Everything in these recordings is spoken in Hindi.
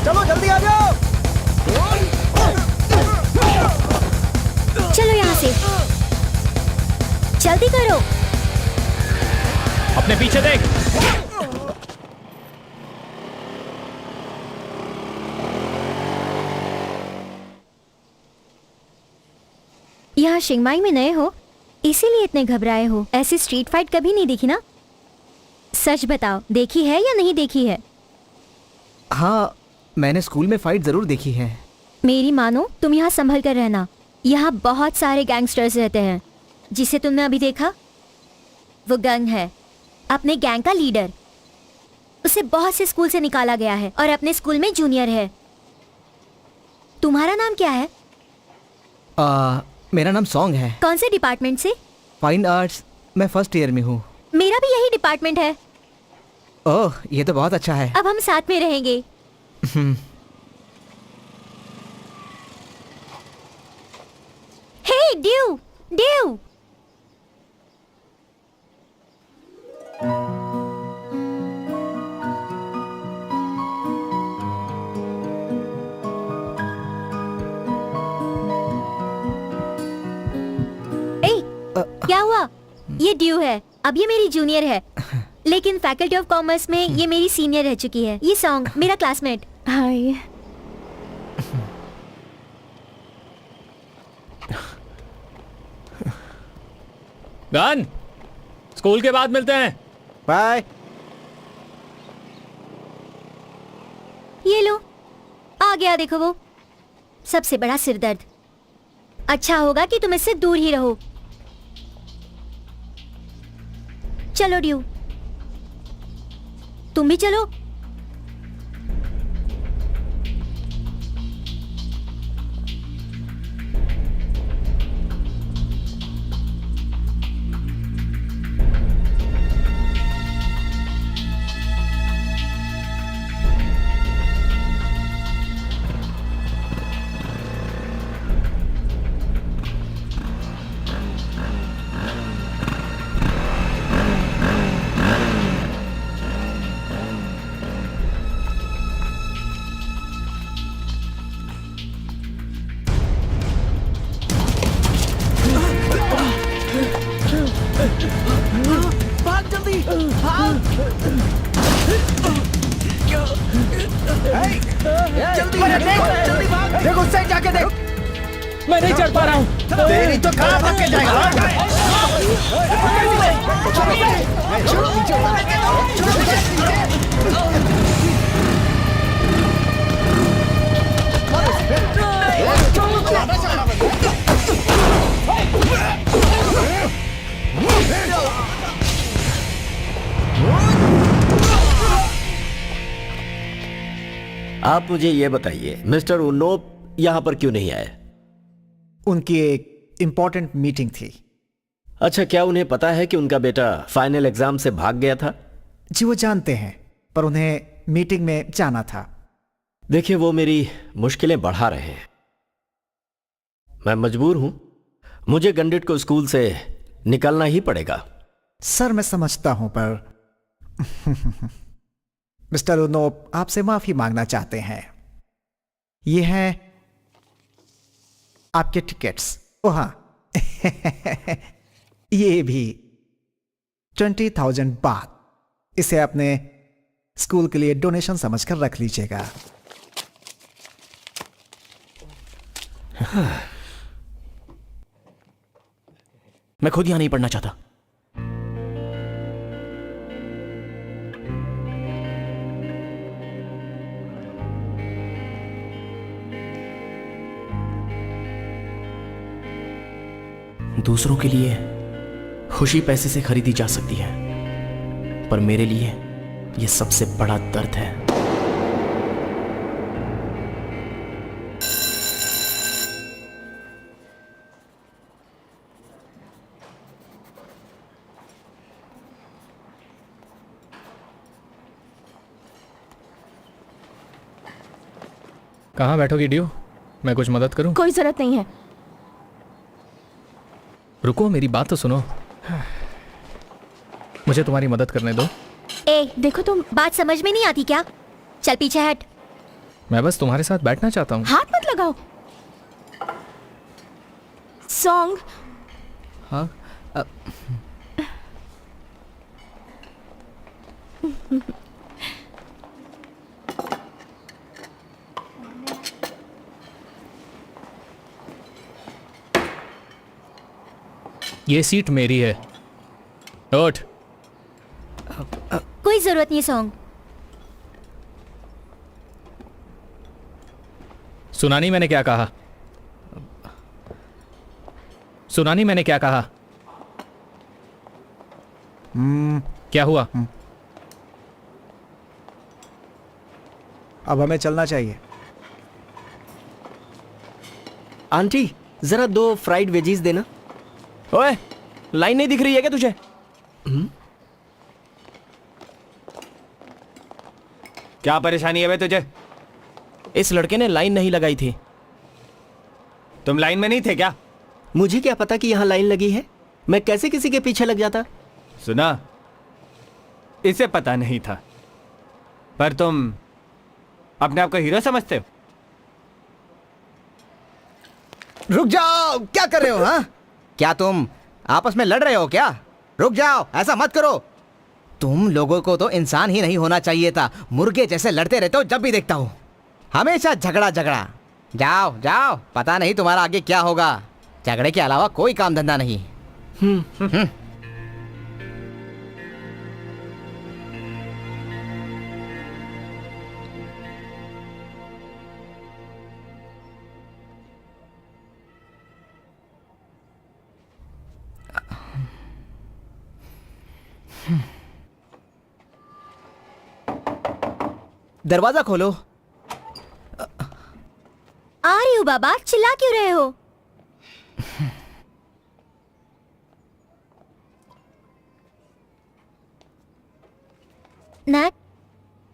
चलो जल्दी आ जाओ। चलो यहाँ से, जल्दी करो। अपने पीछे देख। यहाँ शिंगमाई में नए हो इसीलिए इतने घबराए हो। ऐसी स्ट्रीट फाइट कभी नहीं देखी ना? सच बताओ, देखी है या नहीं देखी है? हाँ, मैंने स्कूल में फाइट जरूर देखी है। मेरी मानो, तुम यहाँ संभल कर रहना। यहाँ बहुत सारे गैंगस्टर्स रहते हैं। जिसे तुमने अभी देखा वो गंग है, अपने गैंग का लीडर। उसे बहुत से स्कूल से निकाला गया है और अपने स्कूल में जूनियर है। तुम्हारा नाम क्या है? मेरा नाम सॉन्ग है। कौन से डिपार्टमेंट से? Fine arts. मैं फर्स्ट ईयर में हूँ। मेरा भी यही डिपार्टमेंट है। ओह, ये तो बहुत अच्छा है। अब हम साथ में रहेंगे। हे ड्यू, ड्यू। क्या हुआ? ये ड्यू है। अब ये मेरी जूनियर है, लेकिन फैकल्टी ऑफ कॉमर्स में ये मेरी सीनियर रह चुकी है। ये सॉन्ग मेरा क्लासमेट। हाय। गन, स्कूल के बाद मिलते हैं। बाय। ये लो, आ गया। देखो वो सबसे बड़ा सिरदर्द। अच्छा होगा कि तुम इससे दूर ही रहो। चलो ड्यू, तुम भी चलो। भाग जल्दी, भाग। जल्दी जल्दी भाग। देखो उससे जाके देख। मैं नहीं चढ़ पा रहा हूँ। तेरी तो कहाँ भाग के जाएगा। आप मुझे ये बताइए, मिस्टर उन्नोप यहां पर क्यों नहीं आए? उनकी एक इंपॉर्टेंट मीटिंग थी। अच्छा, क्या उन्हें पता है कि उनका बेटा फाइनल एग्जाम से भाग गया था? जी वो जानते हैं, पर उन्हें मीटिंग में जाना था। देखिए, वो मेरी मुश्किलें बढ़ा रहे हैं। मैं मजबूर हूं, मुझे गंडिट को स्कूल से निकलना ही पड़ेगा। सर मैं समझता हूं, पर मिस्टर उन्नोप आपसे माफी मांगना चाहते हैं। ये हैं आपके टिकट्स। ओ हाँ ये भी 20,000 बात। इसे अपने स्कूल के लिए डोनेशन समझकर रख लीजिएगा। मैं खुद यहां नहीं पढ़ना चाहता। दूसरों के लिए खुशी पैसे से खरीदी जा सकती है, पर मेरे लिए यह सबसे बड़ा दर्द है। कहाँ बैठोगी ड्यू? मैं कुछ मदद करूं? कोई जरूरत नहीं है। रुको, मेरी बात तो सुनो। मुझे तुम्हारी मदद करने दो। ए, देखो तुम बात समझ में नहीं आती क्या? चल पीछे हट। मैं बस तुम्हारे साथ बैठना चाहता हूँ। हाथ मत लगाओ। सॉन्ग। हाँ ये सीट मेरी है, उठ। कोई जरूरत नहीं सॉन्ग। सुना नहीं मैंने क्या कहा? सुना नहीं मैंने क्या कहा? क्या हुआ? अब हमें चलना चाहिए। आंटी जरा 2 फ्राइड वेजीज देना। ओए, लाइन नहीं दिख रही है क्या तुझे? क्या परेशानी है बे तुझे? इस लड़के ने लाइन नहीं लगाई थी। तुम लाइन में नहीं थे क्या? मुझे क्या पता कि यहाँ लाइन लगी है, मैं कैसे किसी के पीछे लग जाता। सुना, इसे पता नहीं था, पर तुम अपने आप को हीरो समझते हो। रुक जाओ, क्या कर रहे हो? हाँ, क्या तुम आपस में लड़ रहे हो क्या? रुक जाओ, ऐसा मत करो। तुम लोगों को तो इंसान ही नहीं होना चाहिए था। मुर्गे जैसे लड़ते रहते हो जब भी देखता हूँ। हमेशा झगड़ा झगड़ा। जाओ जाओ, पता नहीं तुम्हारा आगे क्या होगा। झगड़े के अलावा कोई काम धंधा नहीं। दरवाजा खोलो। आ रही हूँ बाबा, चिल्ला क्यों रहे हो? नैट,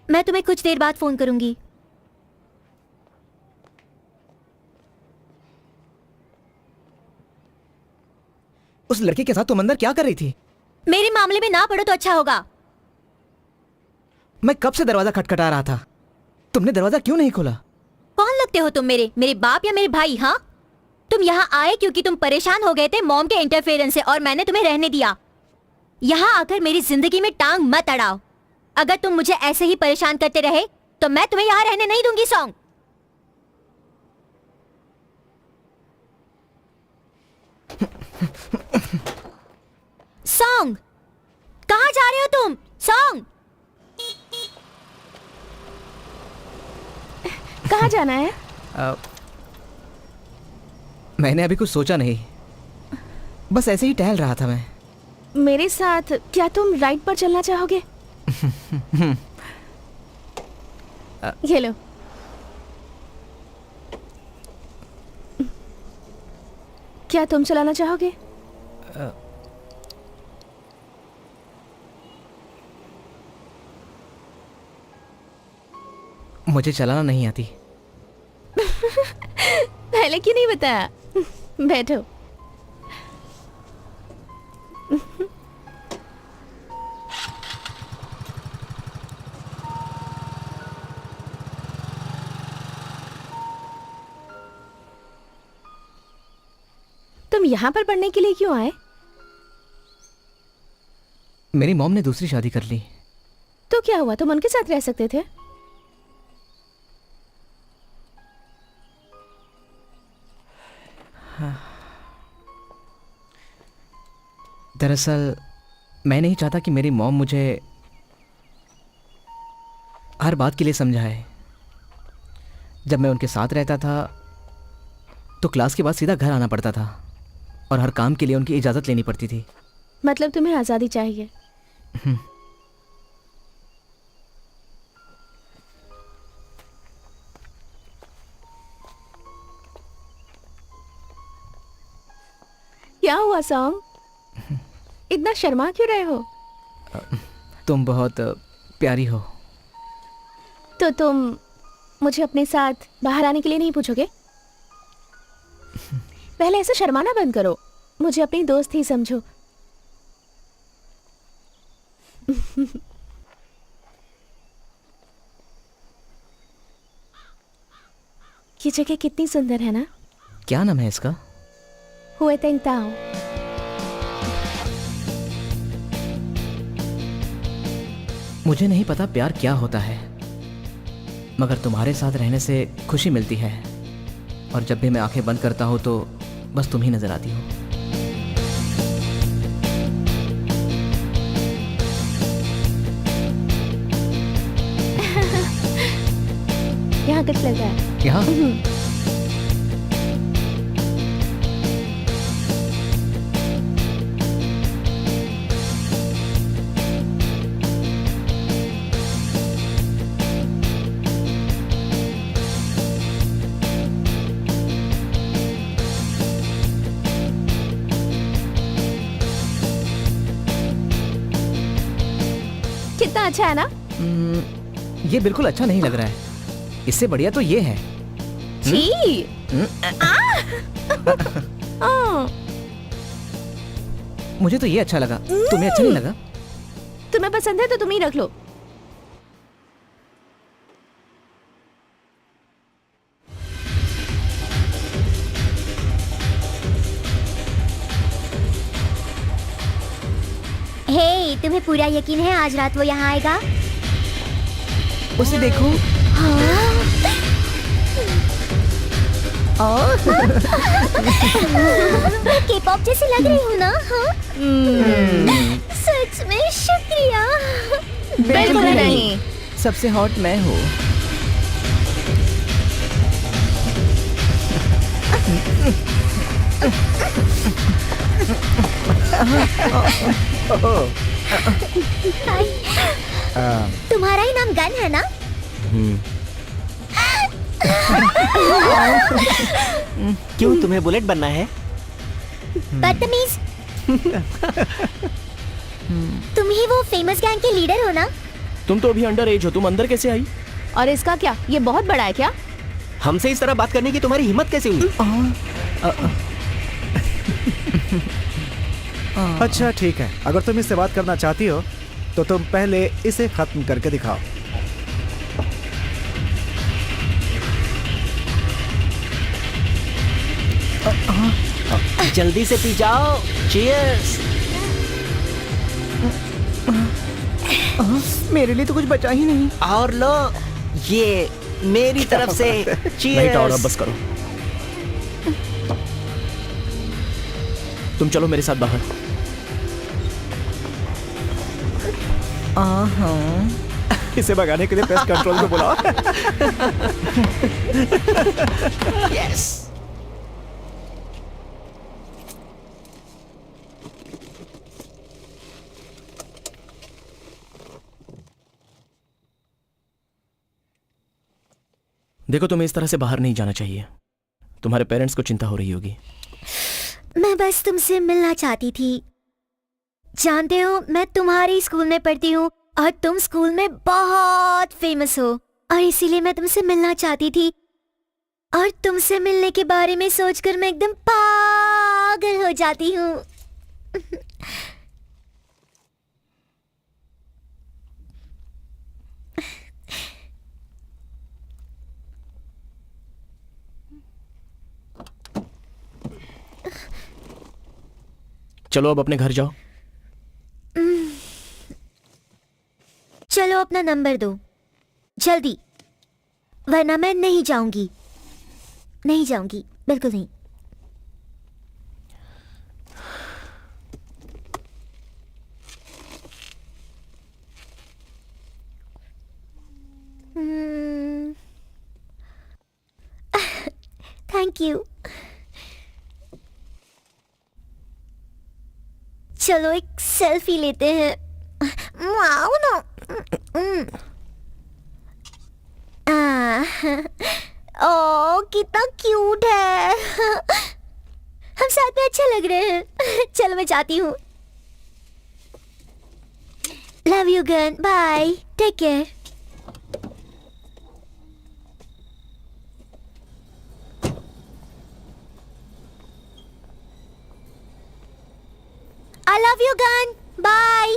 मैं तुम्हें कुछ देर बाद फोन करूंगी। उस लड़के के साथ तुम अंदर क्या कर रही थी? मेरे मामले में ना पड़ो तो अच्छा होगा। मैं कब से दरवाजा खटखटा रहा था, तुमने दरवाजा क्यों नहीं खोला? कौन लगते हो तुम मेरे बाप या मेरे भाई? हाँ, तुम यहाँ आए क्योंकि तुम परेशान हो गए थे मॉम के इंटरफेरेंस से, और मैंने तुम्हें रहने दिया। यहाँ आकर मेरी जिंदगी में टांग मत अड़ाओ। अगर तुम मुझे ऐसे ही परेशान करते रहे तो मैं तुम्हें यहाँ रहने नहीं दूंगी। सॉन्ग, सॉन्ग, कहाँ जा रहे हो तुम? सॉन्ग, कहाँ जाना है? मैंने अभी कुछ सोचा नहीं, बस ऐसे ही टहल रहा था मैं। मेरे साथ क्या तुम राइड पर चलना चाहोगे? ये लो। क्या तुम चलाना चाहोगे? मुझे चलाना नहीं आती। पहले क्यों नहीं बताया? बैठो। तुम यहाँ पर पढ़ने के लिए क्यों आए? मेरी मॉम ने दूसरी शादी कर ली। तो क्या हुआ, तुम उनके साथ रह सकते थे। दरअसल मैं नहीं चाहता कि मेरी मॉम मुझे हर बात के लिए समझाए। जब मैं उनके साथ रहता था तो क्लास के बाद सीधा घर आना पड़ता था, और हर काम के लिए उनकी इजाज़त लेनी पड़ती थी। मतलब तुम्हें आज़ादी चाहिए। क्या हुआ सॉन्ग, इतना शर्मा क्यों रहे हो? तुम बहुत प्यारी हो। तो तुम मुझे अपने साथ बाहर आने के लिए नहीं पूछोगे? पहले ऐसे शर्माना बंद करो, मुझे अपनी दोस्त ही समझो। ये जगह कितनी सुंदर है ना। क्या नाम है इसका? हुए तेंगताओ। मुझे नहीं पता प्यार क्या होता है, मगर तुम्हारे साथ रहने से खुशी मिलती है। और जब भी मैं आंखें बंद करता हूँ तो बस तुम ही नजर आती हो। यहाँ कुछ लग रहा है। यहाँ कितना अच्छा है ना। ये बिल्कुल अच्छा नहीं लग रहा है। इससे बढ़िया तो ये है। छी। मुझे तो ये अच्छा लगा, तुम्हें अच्छा नहीं लगा? तुम्हें पसंद है तो तुम ही रख लो। हे, तुम्हें पूरा यकीन है आज रात वो यहाँ आएगा? उसे देखो। मैं K-pop जैसी लग रही हूँ ना? हाँ? सच में शुक्रिया। बिल्कुल नहीं। सबसे हॉट मैं हूँ। तुम्हारा ही नाम गन है ना? क्यों, तुम्हें बुलेट बनना है? बदतमीज। तुम ही वो फेमस गैंग के लीडर हो ना? तुम तो अभी अंडर एज हो, तुम अंदर कैसे आई? और इसका क्या, ये बहुत बड़ा है क्या? हमसे इस तरह बात करने की तुम्हारी हिम्मत कैसे हुई? अच्छा ठीक है, अगर तुम इससे बात करना चाहती हो तो तुम पहले इसे खत्म करके दिखाओ। जल्दी से पी जाओ। चीयर्स। मेरे लिए तो कुछ बचा ही नहीं। और लो, ये मेरी तरफ से नहीं टावर, अब बस करो। तुम चलो मेरे साथ बाहर। इसे भगाने के लिए पेस्ट कंट्रोल को बुलाओ। यस। देखो, तुम्हें इस तरह से बाहर नहीं जाना चाहिए। तुम्हारे पेरेंट्स को चिंता हो रही होगी। मैं बस तुमसे मिलना चाहती थी। जानते हो, मैं तुम्हारी स्कूल में पढ़ती हूँ और तुम स्कूल में बहुत फेमस हो, और इसीलिए मैं तुमसे मिलना चाहती थी। और तुमसे मिलने के बारे में सोचकर मैं एकदम पागल हो जाती हूँ। चलो अब अपने घर जाओ। चलो अपना नंबर दो जल्दी, वरना मैं नहीं जाऊंगी। नहीं जाऊंगी, बिल्कुल नहीं। Thank you. चलो एक सेल्फी लेते हैं। वाओ ना। ओ कितना क्यूट है। हम साथ में अच्छे लग रहे हैं। चलो मैं जाती हूँ। Love you Gun, bye, take care. I love you, Gun. Bye.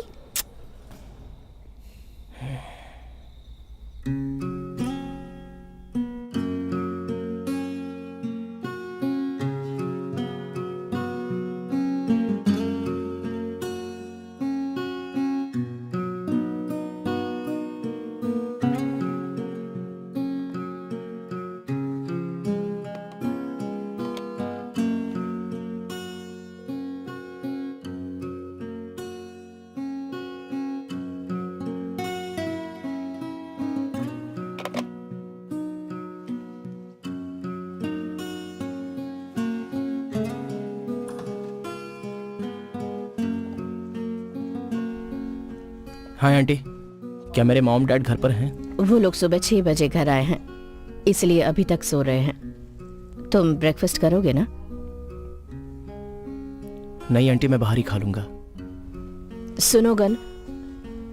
Hi aunty, क्या मेरे मॉम डैड घर पर हैं? वो लोग सुबह 6 बजे घर आए हैं, इसलिए अभी तक सो रहे हैं। तुम ब्रेकफास्ट करोगे ना? नहीं आंटी, मैं बाहर ही खा लूंगा। सुनो गन,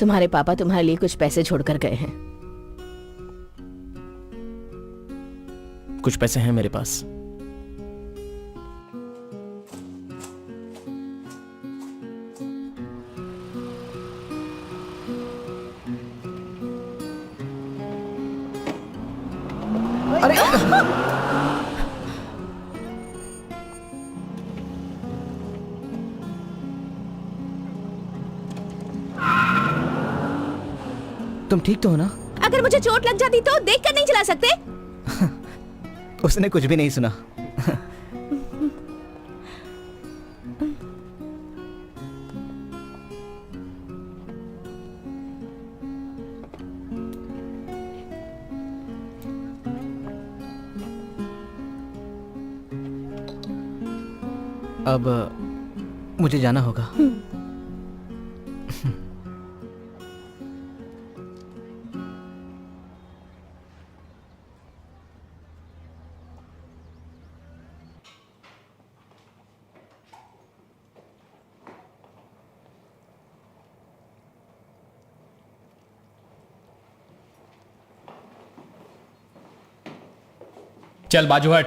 तुम्हारे पापा तुम्हारे लिए कुछ पैसे छोड़कर गए हैं। कुछ पैसे हैं मेरे पास। तुम ठीक तो हो ना? अगर मुझे चोट लग जाती तो देखकर नहीं चला सकते? उसने कुछ भी नहीं सुना। अब मुझे जाना होगा। चल बाजू हट।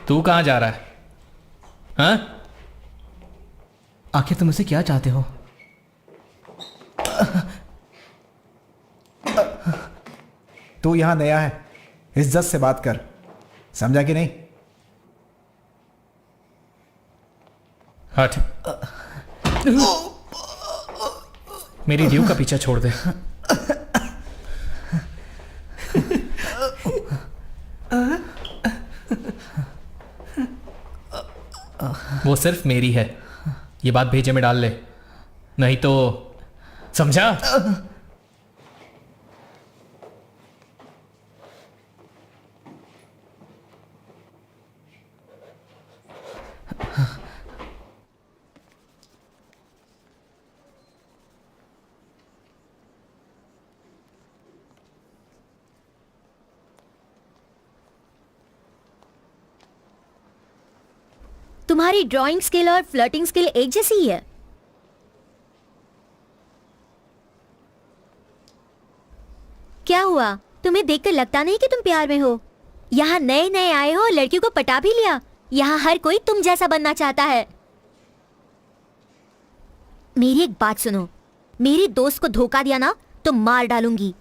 तू कहां जा रहा है? हाँ? आखिर तुम मुझसे क्या चाहते हो? तू यहां नया है, इज्जत से बात कर, समझा कि नहीं? हट। मेरी ड्यू का पीछा छोड़ दे। वो सिर्फ मेरी है, ये बात भेजे में डाल ले, नहीं तो समझा? तुम्हारी ड्राइंग स्किल और फ्लर्टिंग स्किल एक जैसी ही है। क्या हुआ? तुम्हें देखकर लगता नहीं कि तुम प्यार में हो। यहाँ नए नए आए हो और लड़कियों को पटा भी लिया। यहाँ हर कोई तुम जैसा बनना चाहता है। मेरी एक बात सुनो, मेरी दोस्त को धोखा दिया ना तो मार डालूंगी।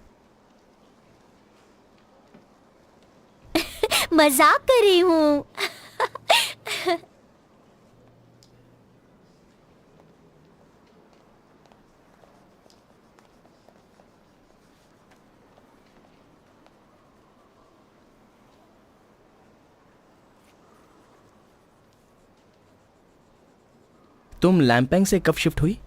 मजाक कर रही हूँ। तुम लैम्पेंग से कब शिफ्ट हुई?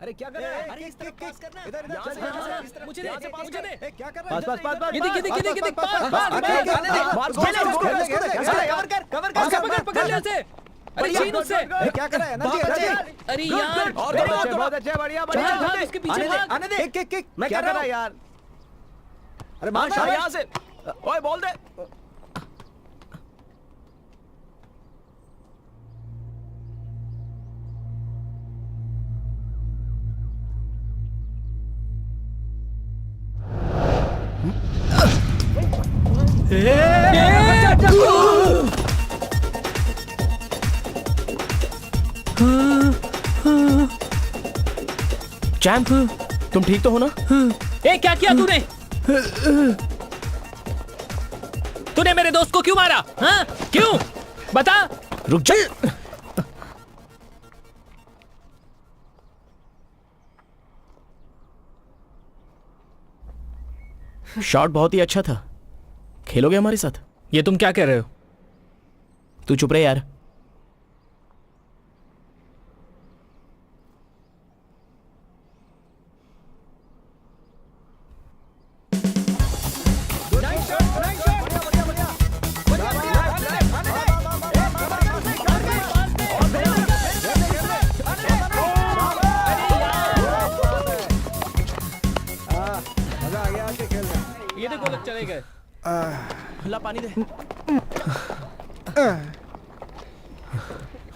अरे क्या कर रहा है? अरे इस तरफ पास करना। इधर इधर चल। मुझे दे, मुझे दे। क्या कर रहा है? पास पास पास। ये देख, ये देख, ये देख, ये देख, पास, पास, कवर कर, कवर कर। पकड़ ले उसे। अरे छीन उससे। क्या कर रहा है? एनर्जी। अरे यार, बहुत अच्छे, बढ़िया बढ़िया। भाग, उसके पीछे भाग। आने दे। किक। मैं क्या कर रहा है यार? अरे मार यहाँ से। ओए बोल दे। चैंप, तुम ठीक तो हो ना? ए, क्या किया तूने? तूने मेरे दोस्त को क्यों मारा? हाँ? क्यों? बता। रुक जा। शॉट बहुत ही अच्छा था। खेलोगे हमारे साथ? ये तुम क्या कह रहे हो? तू चुप रहे यार। ये देखो लोग चले गए। ला पानी दे।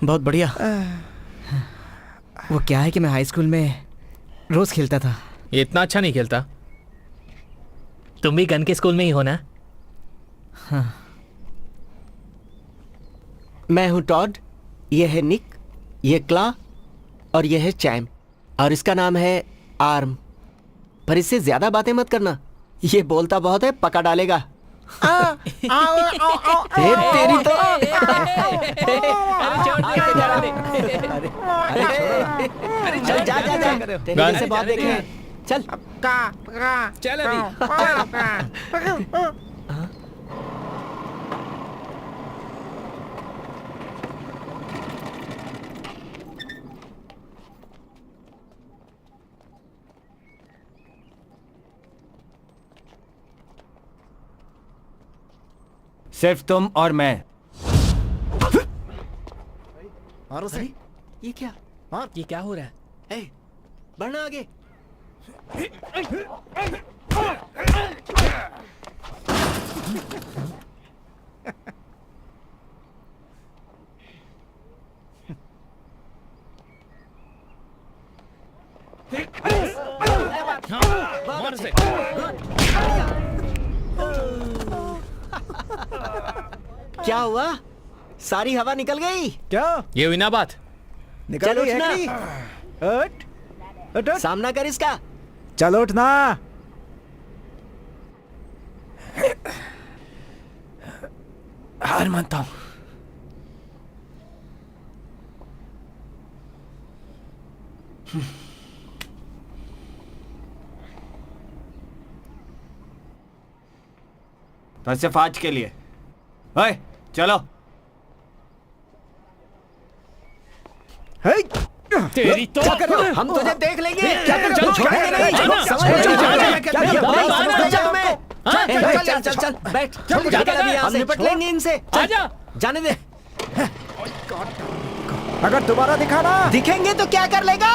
बहुत बढ़िया। वो क्या है कि मैं हाई स्कूल में रोज खेलता था। ये इतना अच्छा नहीं खेलता। तुम भी गन के स्कूल में ही हो ना? मैं हूं टॉड, ये है निक, ये क्ला और ये है चैम, और इसका नाम है आर्म। पर इससे ज्यादा बातें मत करना, ये बोलता बहुत है, पका डालेगा। तेरी तो अरे चल जा जा जा, तेरे जैसे बहुत देखे हैं। चल चल अभी। सिर्फ तुम और मैं। मारो सही। ये क्या? ये क्या हो रहा है? ए, बढ़ना आगे। मार से। क्या हुआ? सारी हवा निकल गई क्या ये हुई ना बात। निकल चल गई है उठना। कि नहीं? हट हट हट। सामना कर इसका। चलो उठना। हार मानता हूं। तो सिर्फ आज के लिए। ओए, चलो। हे तेरी तो क्या कर रहे हो? हम तुझे देख लेंगे। क्या कर रहे हो? छोड़ेंगे नहीं। जाना। समझ में जाना। नहीं। क्या कर रहे हो? समझ में। चल चल चल बैठ। चल, जाकर अभी यहाँ हम से निपट लेंगे इनसे। चल, आजा। जाने दे। अगर दोबारा दिखाना दिखेंगे तो क्या कर लेगा?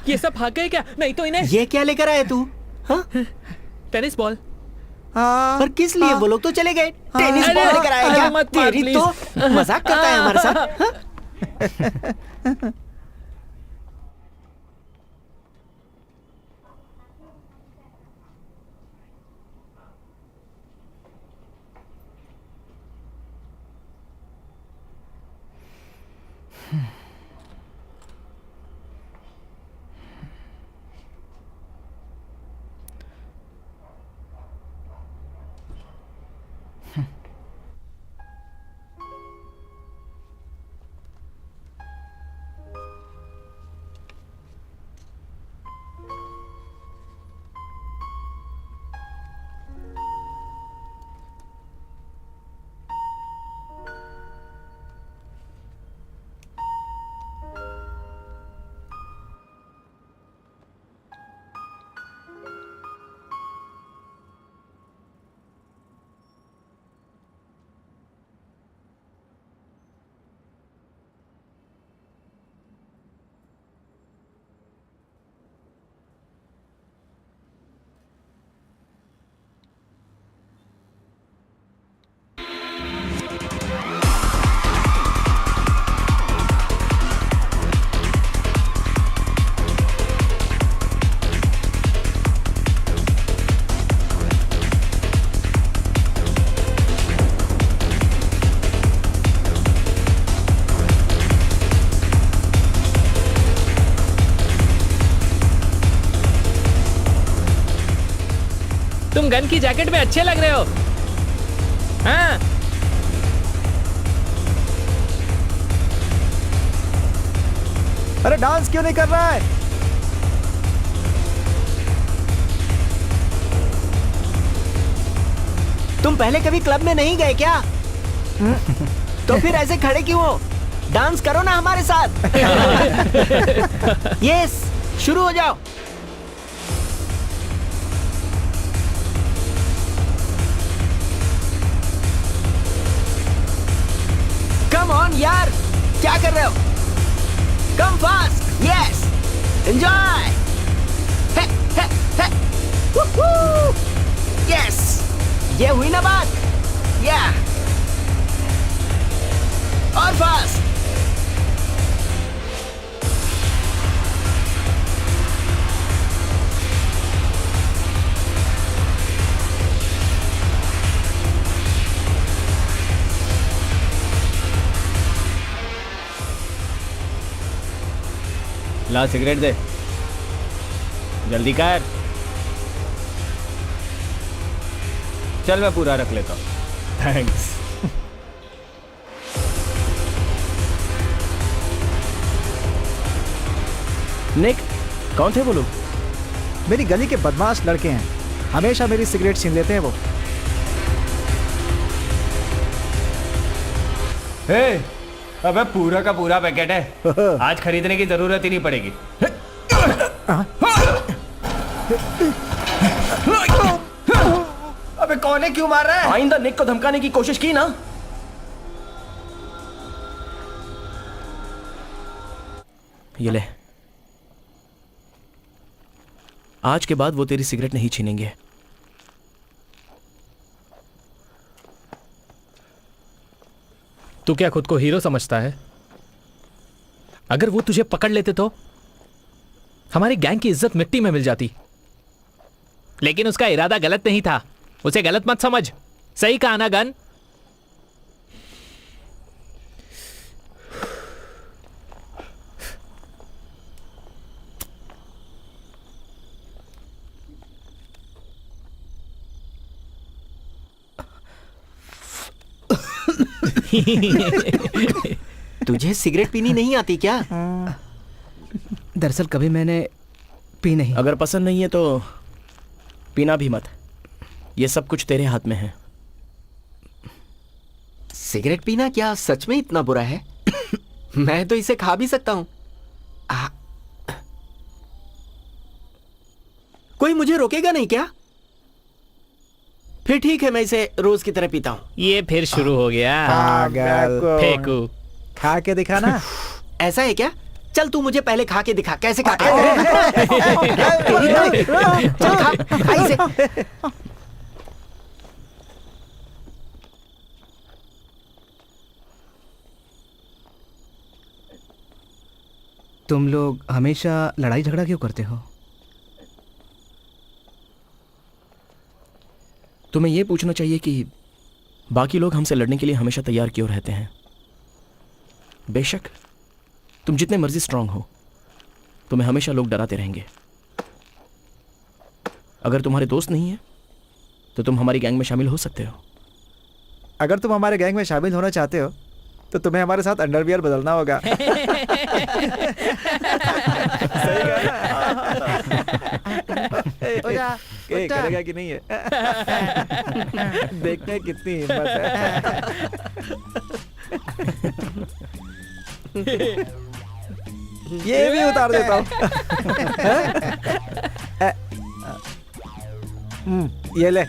ये सब भाग गए क्या? नहीं तो इन्हें ये क्या लेकर आए तू? हाँ? Tennis ball. पर किस लिए? वो लोग तो चले गए। टेनिस अरे, बॉल लेकर आए क्या? अरे, मत मार, तेरी तो मजाक करता है हमारे साथ। हाँ? तुम गन की जैकेट में अच्छे लग रहे हो। हाँ अरे डांस क्यों नहीं कर रहा है? तुम पहले कभी क्लब में नहीं गए क्या? तो फिर ऐसे खड़े क्यों हो? डांस करो ना हमारे साथ। यस, शुरू हो जाओ। कम ऑन यार, क्या कर रहे हो? Come fast, yes, enjoy. Yes, ये हुई ना बात? या और फास्ट। ला सिगरेट दे, जल्दी कर। चल मैं पूरा रख लेता हूँ। थैंक्स। निक, कौन थे वो लोग? मेरी गली के बदमाश लड़के हैं, हमेशा मेरी सिगरेट छीन लेते हैं वो। हे, अबे पूरा का पूरा पैकेट है, आज खरीदने की जरूरत ही नहीं पड़ेगी। अबे कौन है, क्यों मार रहा है? आइंदा निक को धमकाने की कोशिश की ना। ये ले, आज के बाद वो तेरी सिगरेट नहीं छीनेंगे। तू क्या खुद को हीरो समझता है? अगर वो तुझे पकड़ लेते तो हमारी गैंग की इज्जत मिट्टी में मिल जाती। लेकिन उसका इरादा गलत नहीं था, उसे गलत मत समझ। सही कहा ना गन? तुझे सिगरेट पीनी नहीं आती क्या? दरअसल कभी मैंने पी नहीं। अगर पसंद नहीं है तो पीना भी मत। ये सब कुछ तेरे हाथ में है। सिगरेट पीना क्या सच में इतना बुरा है? मैं तो इसे खा भी सकता हूं। कोई मुझे रोकेगा नहीं क्या? फिर ठीक है, मैं इसे रोज की तरह पीता हूं। ये फिर शुरू हो गया। पागल। फेंकू। खा के दिखा ना। ऐसा है क्या? चल तू मुझे पहले खा के दिखा, कैसे खाते हैं? चल खा इसे। तुम लोग हमेशा लड़ाई झगड़ा क्यों करते हो? तुम्हें यह पूछना चाहिए कि बाकी लोग हमसे लड़ने के लिए हमेशा तैयार क्यों रहते हैं। बेशक तुम जितने मर्जी स्ट्रांग हो, तुम्हें हमेशा लोग डराते रहेंगे। अगर तुम्हारे दोस्त नहीं है तो तुम हमारी गैंग में शामिल हो सकते हो। अगर तुम हमारे गैंग में शामिल होना चाहते हो तो तुम्हें हमारे साथ अंडरवियर बदलना होगा। सही कहा। करेगा कि नहीं है? देखते हैं कितनी हिम्मत है। ये भी उतार देता हूँ। ये ले।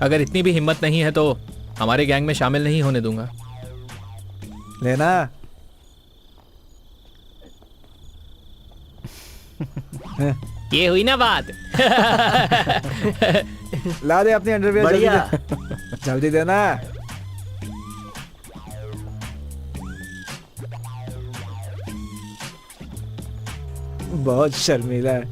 अगर इतनी भी हिम्मत नहीं है तो हमारे गैंग में शामिल नहीं होने दूंगा। लेना। ये हुई ना बात। ला दे अपनी अंडरवियर। बढ़िया। जल्दी देना। बहुत शर्मीला है।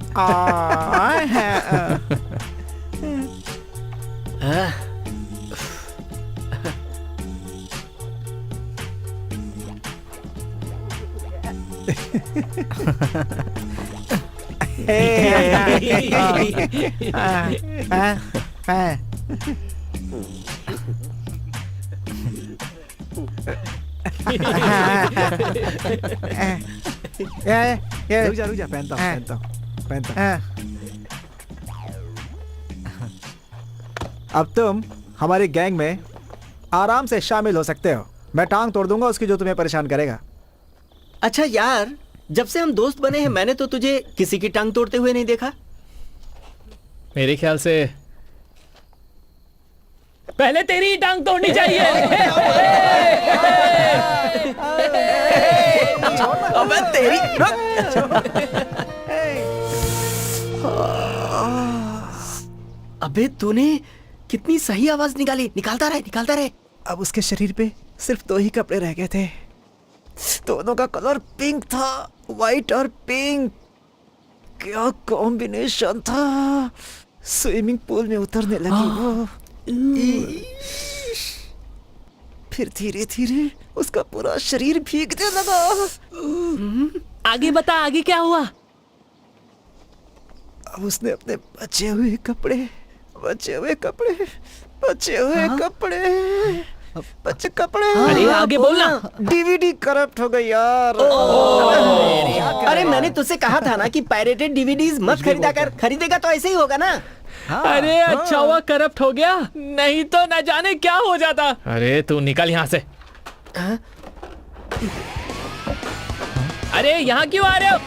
रुक जा पहनता हूँ। अब तुम हमारी गैंग में आराम से शामिल हो सकते हो। मैं टांग तोड़ दूंगा उसकी जो तुम्हें परेशान करेगा। अच्छा यार, जब से हम दोस्त बने हैं मैंने तो तुझे किसी की टांग तोड़ते हुए नहीं देखा। मेरे ख्याल से पहले तेरी ही टांग तोड़नी चाहिए। अबे तेरी अबे तूने कितनी सही आवाज निकाली। निकालता रहे। अब उसके शरीर पे सिर्फ 2 ही कपड़े रह गए थे। दोनों का कलर पिंक था, वाइट और पिंक। क्या कॉम्बिनेशन था। स्विमिंग पूल में उतरने लगी वो। फिर धीरे धीरे उसका पूरा शरीर भीगने लगा। आगे बता, आगे क्या हुआ? अब उसने अपने बचे हुए कपड़े अरे आगे बोलना। डीवीडी करप्ट हो गई यार। अरे मैंने तुझसे कहा था ना कि पायरेटेड डीवीडीज मत खरीदा कर। खरीदेगा तो ऐसे ही होगा ना। अरे अच्छा हुआ करप्ट हो गया, नहीं तो न जाने क्या हो जाता। अरे तू निकल यहाँ से। अरे यहाँ क्यों आ रहे हो?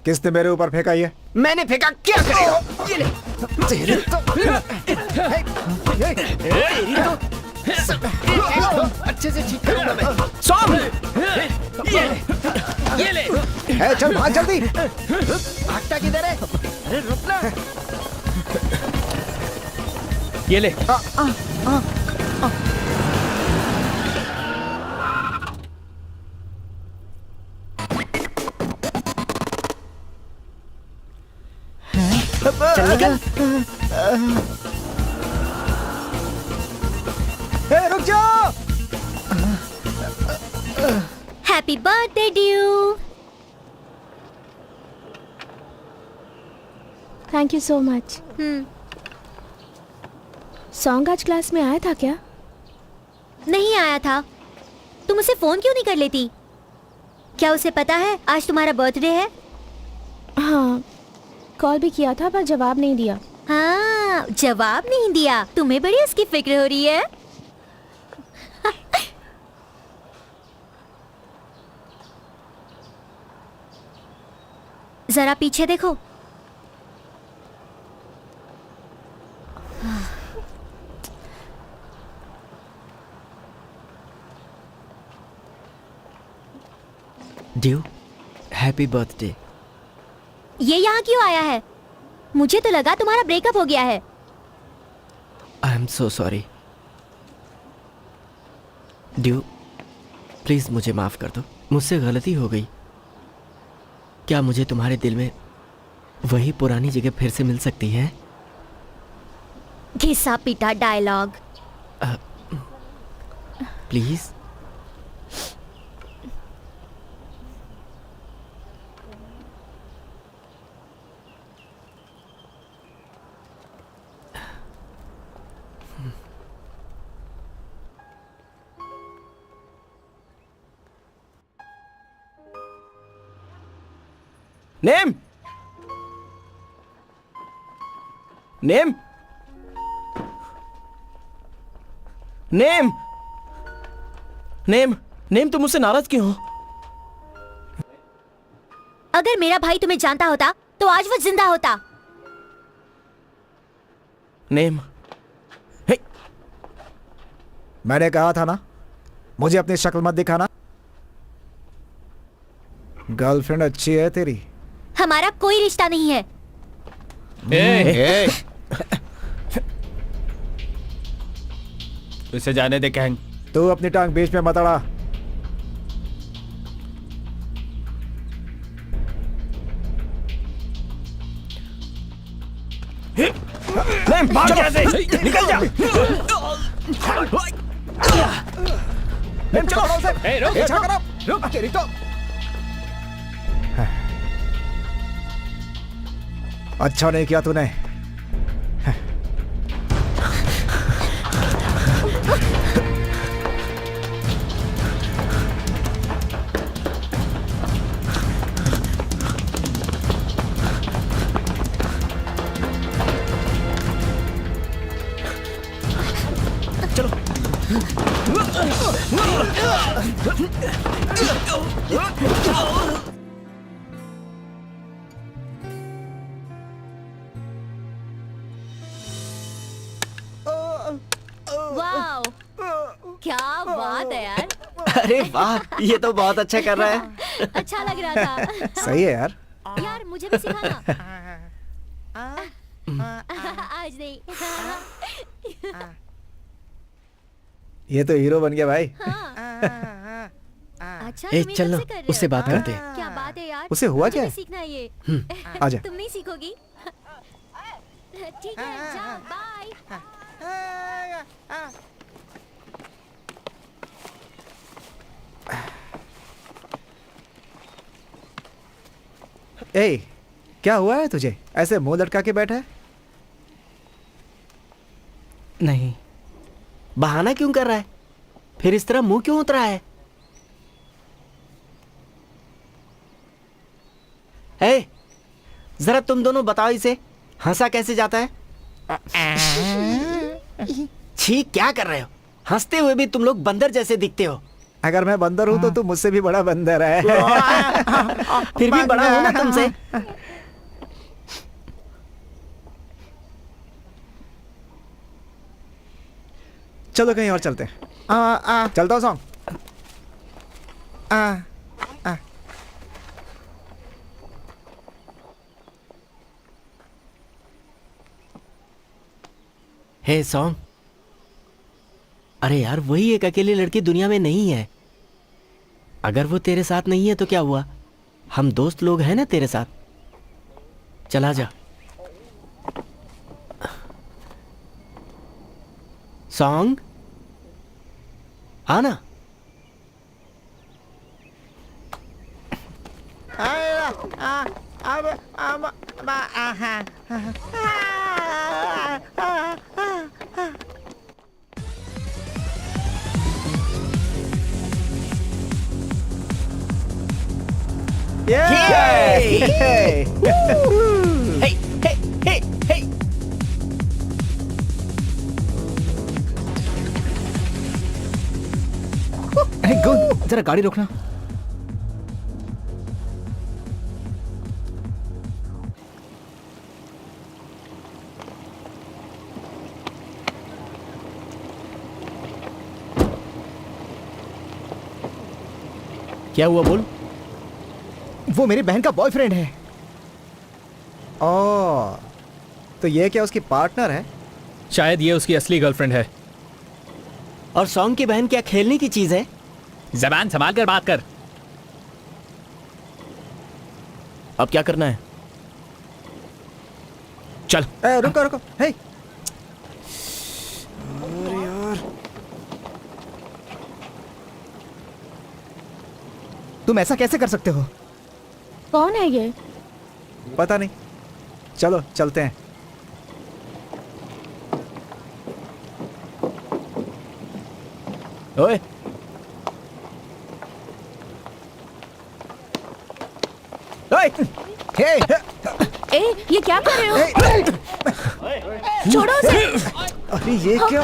किसने मेरे ऊपर फेंका ये? मैंने फेंका, क्या करेगा? ये ले। तेरे तो अच्छे से ठीक करूंगा मैं। ये ले। है, चल भाग जल्दी। भागता किधर है? अरे रुकना। ये ले। चल निकल। रुक जाओ। Happy birthday due. Thank you so much. Song आज क्लास में आया था क्या? नहीं आया था। तुम उसे फोन क्यों नहीं कर लेती? क्या उसे पता है आज तुम्हारा बर्थडे है? हाँ, कॉल भी किया था पर जवाब नहीं दिया। हाँ, जवाब नहीं दिया। तुम्हें बड़ी उसकी फिक्र हो रही है। जरा पीछे देखो। Due, happy birthday. ये यहाँ क्यों आया है? मुझे तो लगा तुम्हारा ब्रेकअप हो गया है। I am so sorry. Due, please मुझे माफ कर दो। मुझसे गलती हो गई। क्या मुझे तुम्हारे दिल में वही पुरानी जगह फिर से मिल सकती है? घिसा पिटा dialogue. Please. Name name name name name तुम मुझसे नाराज क्यों हो? अगर मेरा भाई तुम्हें जानता होता तो आज वो जिंदा होता। नेम, हे, मैंने कहा था ना, मुझे अपनी शक्ल मत दिखाना। गर्लफ्रेंड अच्छी है तेरी। हमारा कोई रिश्ता नहीं है। उसे जाने दे कैंग। तू अपनी टांग बीच में मत अड़ा। नेम, चलो, निकल जा। नेम, चलो, उसे रुक, पीछा करो। रुक, तेरी तो अच्छा नहीं किया तूने। वाओ, क्या बात है यार। अरे वाह, ये तो बहुत अच्छा कर रहा है। अच्छा लग रहा था। सही है यार। यार मुझे भी सिखाना। आज नहीं। ये तो हीरो बन गया भाई। अच्छा ए, तुम ये चल कब ना, से कर रहे उससे हो? बात करते हैं। क्या बात है यार। उसे हुआ मुझे क्या भी है? सीखना है ये। आजा। तुम नहीं सीखोगी? ठीक है, जाओ, बाय। ए, क्या हुआ है तुझे? ऐसे मुंह लटका के बैठा है? नहीं, बहाना क्यों कर रहा है? फिर इस तरह मुंह क्यों उतरा है? ए, जरा तुम दोनों बताओ इसे, हंसा कैसे जाता है? छी, क्या कर रहे हो? हंसते हुए भी तुम लोग बंदर जैसे दिखते हो। अगर मैं बंदर हूं तो तू मुझसे भी बड़ा बंदर है। फिर भी बड़ा हूं ना तुमसे। चलो कहीं और चलते हैं। चलता हूँ सॉन्ग। हे सॉन्ग, अरे यार, वही एक अकेली लड़की दुनिया में नहीं है। अगर वो तेरे साथ नहीं है तो क्या हुआ? हम दोस्त लोग हैं ना तेरे साथ। चला जा। सॉन्ग, आना। Yay! Hey, hey, hey, hey. Good, जरा गाड़ी रोकना। क्या हुआ बोल? वो मेरी बहन का बॉयफ्रेंड है। ओह, तो ये क्या उसकी पार्टनर है? शायद ये उसकी असली गर्लफ्रेंड है। और सॉन्ग की बहन क्या खेलने की चीज है? जबान संभाल कर बात कर। अब क्या करना है? चल। रुको रुको, हे। अरे यार, तुम ऐसा कैसे कर सकते हो? कौन है ये? पता नहीं, चलो चलते हैं। ओए, हे, ए, ये क्या कर रहे हो? छोड़ो उसे। अरे ये क्या?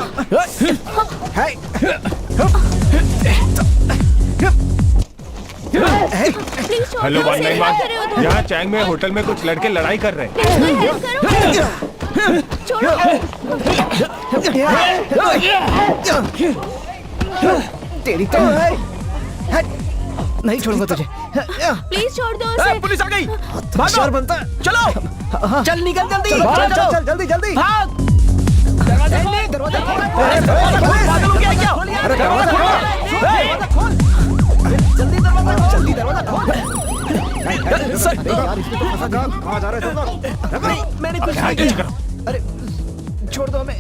हे, प्लीज छोड़ो हेलो उसे। क्या 191, कर रहे हो तुम? यहाँ चैंग में होटल में कुछ लड़के लड़ाई कर रहे हैं। हेल्प करो। छोड़ो। तेरी तो नहीं छोड़ूंगा तुझे। प्लीज छोड़ दो उसे। पुलिस आ गई। होशियार बनता है। चलो। चल निकल जल्दी। चल चल चल चल, जल्दी जल्दी। भाग। दरवाजा पागल हो गया है क्या? अरे दरवाजा खोल। जल्दी दरवाजा खोल। यार, इसमें तो फंसा जा। कहाँ जा रहे हो तुम लोग? मैंने कुछ नहीं किया। अरे छोड़ दो हमें।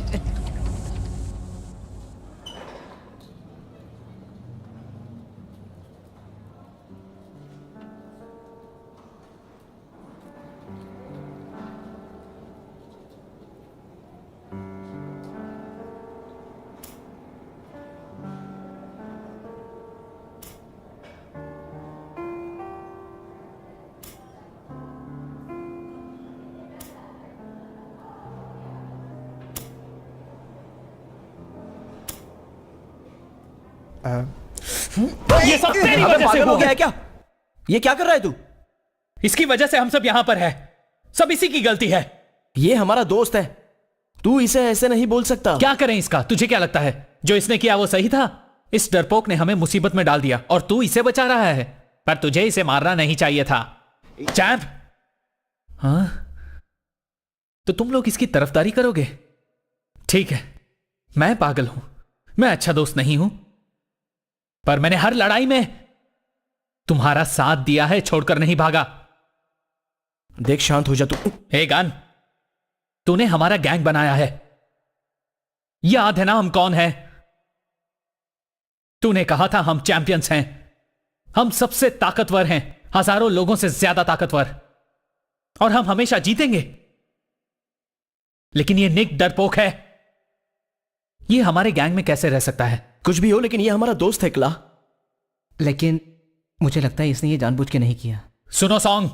ये सब तेरी अबे वजह से पागल हो हुआ गया है। है क्या? ये क्या कर रहा है तू? इसकी वजह से हम सब यहां पर है। सब इसी की गलती है। ये हमारा दोस्त है, तू इसे ऐसे नहीं बोल सकता। क्या करें इसका? तुझे क्या लगता है जो इसने किया वो सही था? इस डरपोक ने हमें मुसीबत में डाल दिया और तू इसे बचा रहा है, पर तुझे इसे मारना नहीं चाहिए था। चैंप, हाँ, तो तुम लोग इसकी तरफदारी करोगे? ठीक है, मैं पागल हूं, मैं अच्छा दोस्त नहीं हूं, पर मैंने हर लड़ाई में तुम्हारा साथ दिया है, छोड़कर नहीं भागा। देख, शांत हो जा तू। हे गन, तूने हमारा गैंग बनाया है, याद है ना हम कौन है? तूने कहा था हम चैंपियंस हैं, हम सबसे ताकतवर हैं, हजारों लोगों से ज्यादा ताकतवर, और हम हमेशा जीतेंगे। लेकिन ये निक डरपोक है, ये हमारे गैंग में कैसे रह सकता है? कुछ भी हो, लेकिन ये हमारा दोस्त है क्ला। लेकिन मुझे लगता है इसने ये जानबूझ के नहीं किया। सुनो सॉन्ग,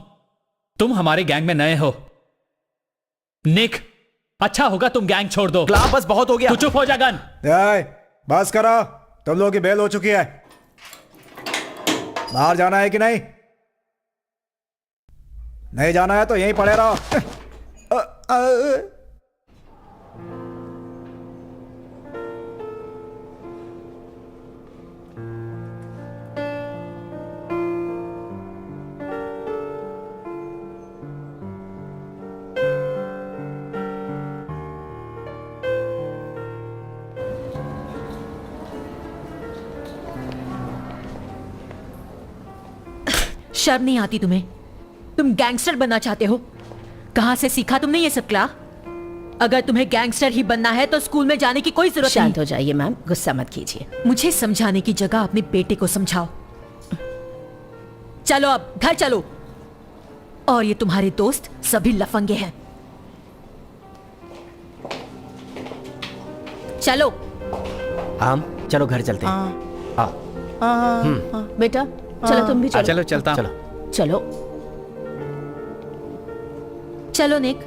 तुम हमारे गैंग में नए हो। निक, अच्छा होगा तुम गैंग छोड़ दो। क्ला, बस बहुत हो गया। तू चुप हो जा गन। बस करो, तुम लोगों की बेल हो चुकी है। बाहर जाना है कि नहीं? नहीं जाना है तो यहीं पड़े रहो। शर्म नहीं आती तुम्हें? तुम गैंगस्टर बनना चाहते हो? कहां से सीखा तुमने ये सब क्ला? अगर तुम्हें गैंगस्टर ही बनना है तो स्कूल में जाने की कोई जरूरत नहीं। शांत हो जाइए मैम, गुस्सा मत कीजिए। मुझे समझाने की जगह अपने बेटे को समझाओ। चलो अब घर चलो। और ये तुम्हारे दोस्त सभी लफंगे हैं। चलो। हम चलो घर चलते हैं। बेटा चलो, तुम भी चलो। चलो चलता हूं। चलो चलो निक,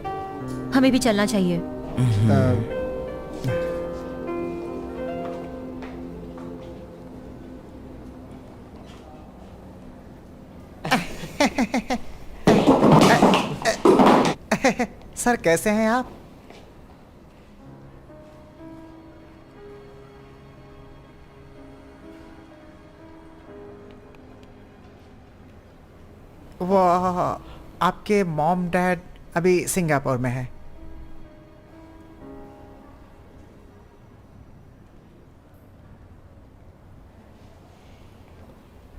हमें भी चलना चाहिए। सर कैसे हैं आप? वो आपके मॉम डैड अभी सिंगापुर में है।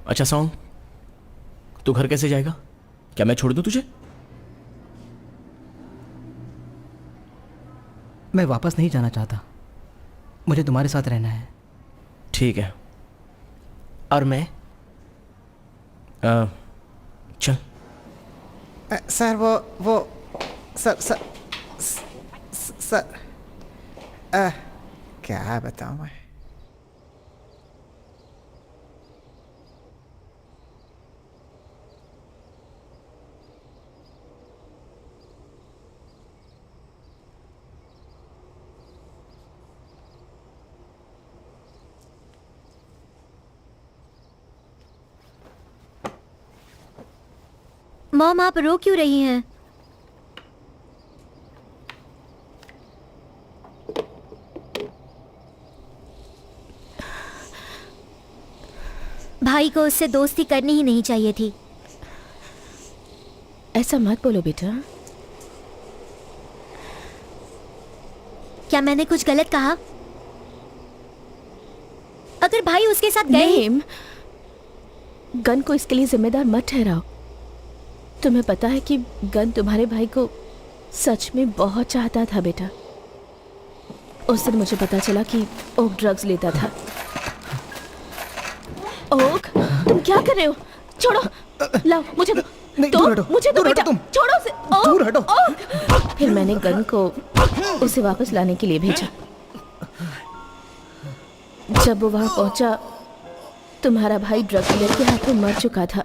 अच्छा सॉन्ग, तू घर कैसे जाएगा? क्या मैं छोड़ दूं तुझे? मैं वापस नहीं जाना चाहता, मुझे तुम्हारे साथ रहना है। ठीक है। और मैं चल। सर वो सर क्या बताऊं मैं? मॉम, आप रो क्यों रही हैं? भाई को उससे दोस्ती करनी ही नहीं चाहिए थी। ऐसा मत बोलो बेटा। क्या मैंने कुछ गलत कहा? अगर भाई उसके साथ गए। नहीं, गन को इसके लिए जिम्मेदार मत ठहराओ। तुम्हें पता है कि गन तुम्हारे भाई को सच में बहुत चाहता था बेटा। उस दिन मुझे पता चला कि ओक ड्रग्स लेता था। ओक, तुम क्या कर रहे हो? छोड़ो, लाओ मुझे दो। नहीं, दो, दूर हटो, मुझे दो दूर हटो बेटा। तुम। छोड़ो उसे। ओक, दूर हटो। ओक। फिर मैंने गन को उसे वापस लाने के लिए भेजा। जब वो वहां पहुंचा, तुम्हारा भाई ड्रग डीलर के हाथों मर चुका था।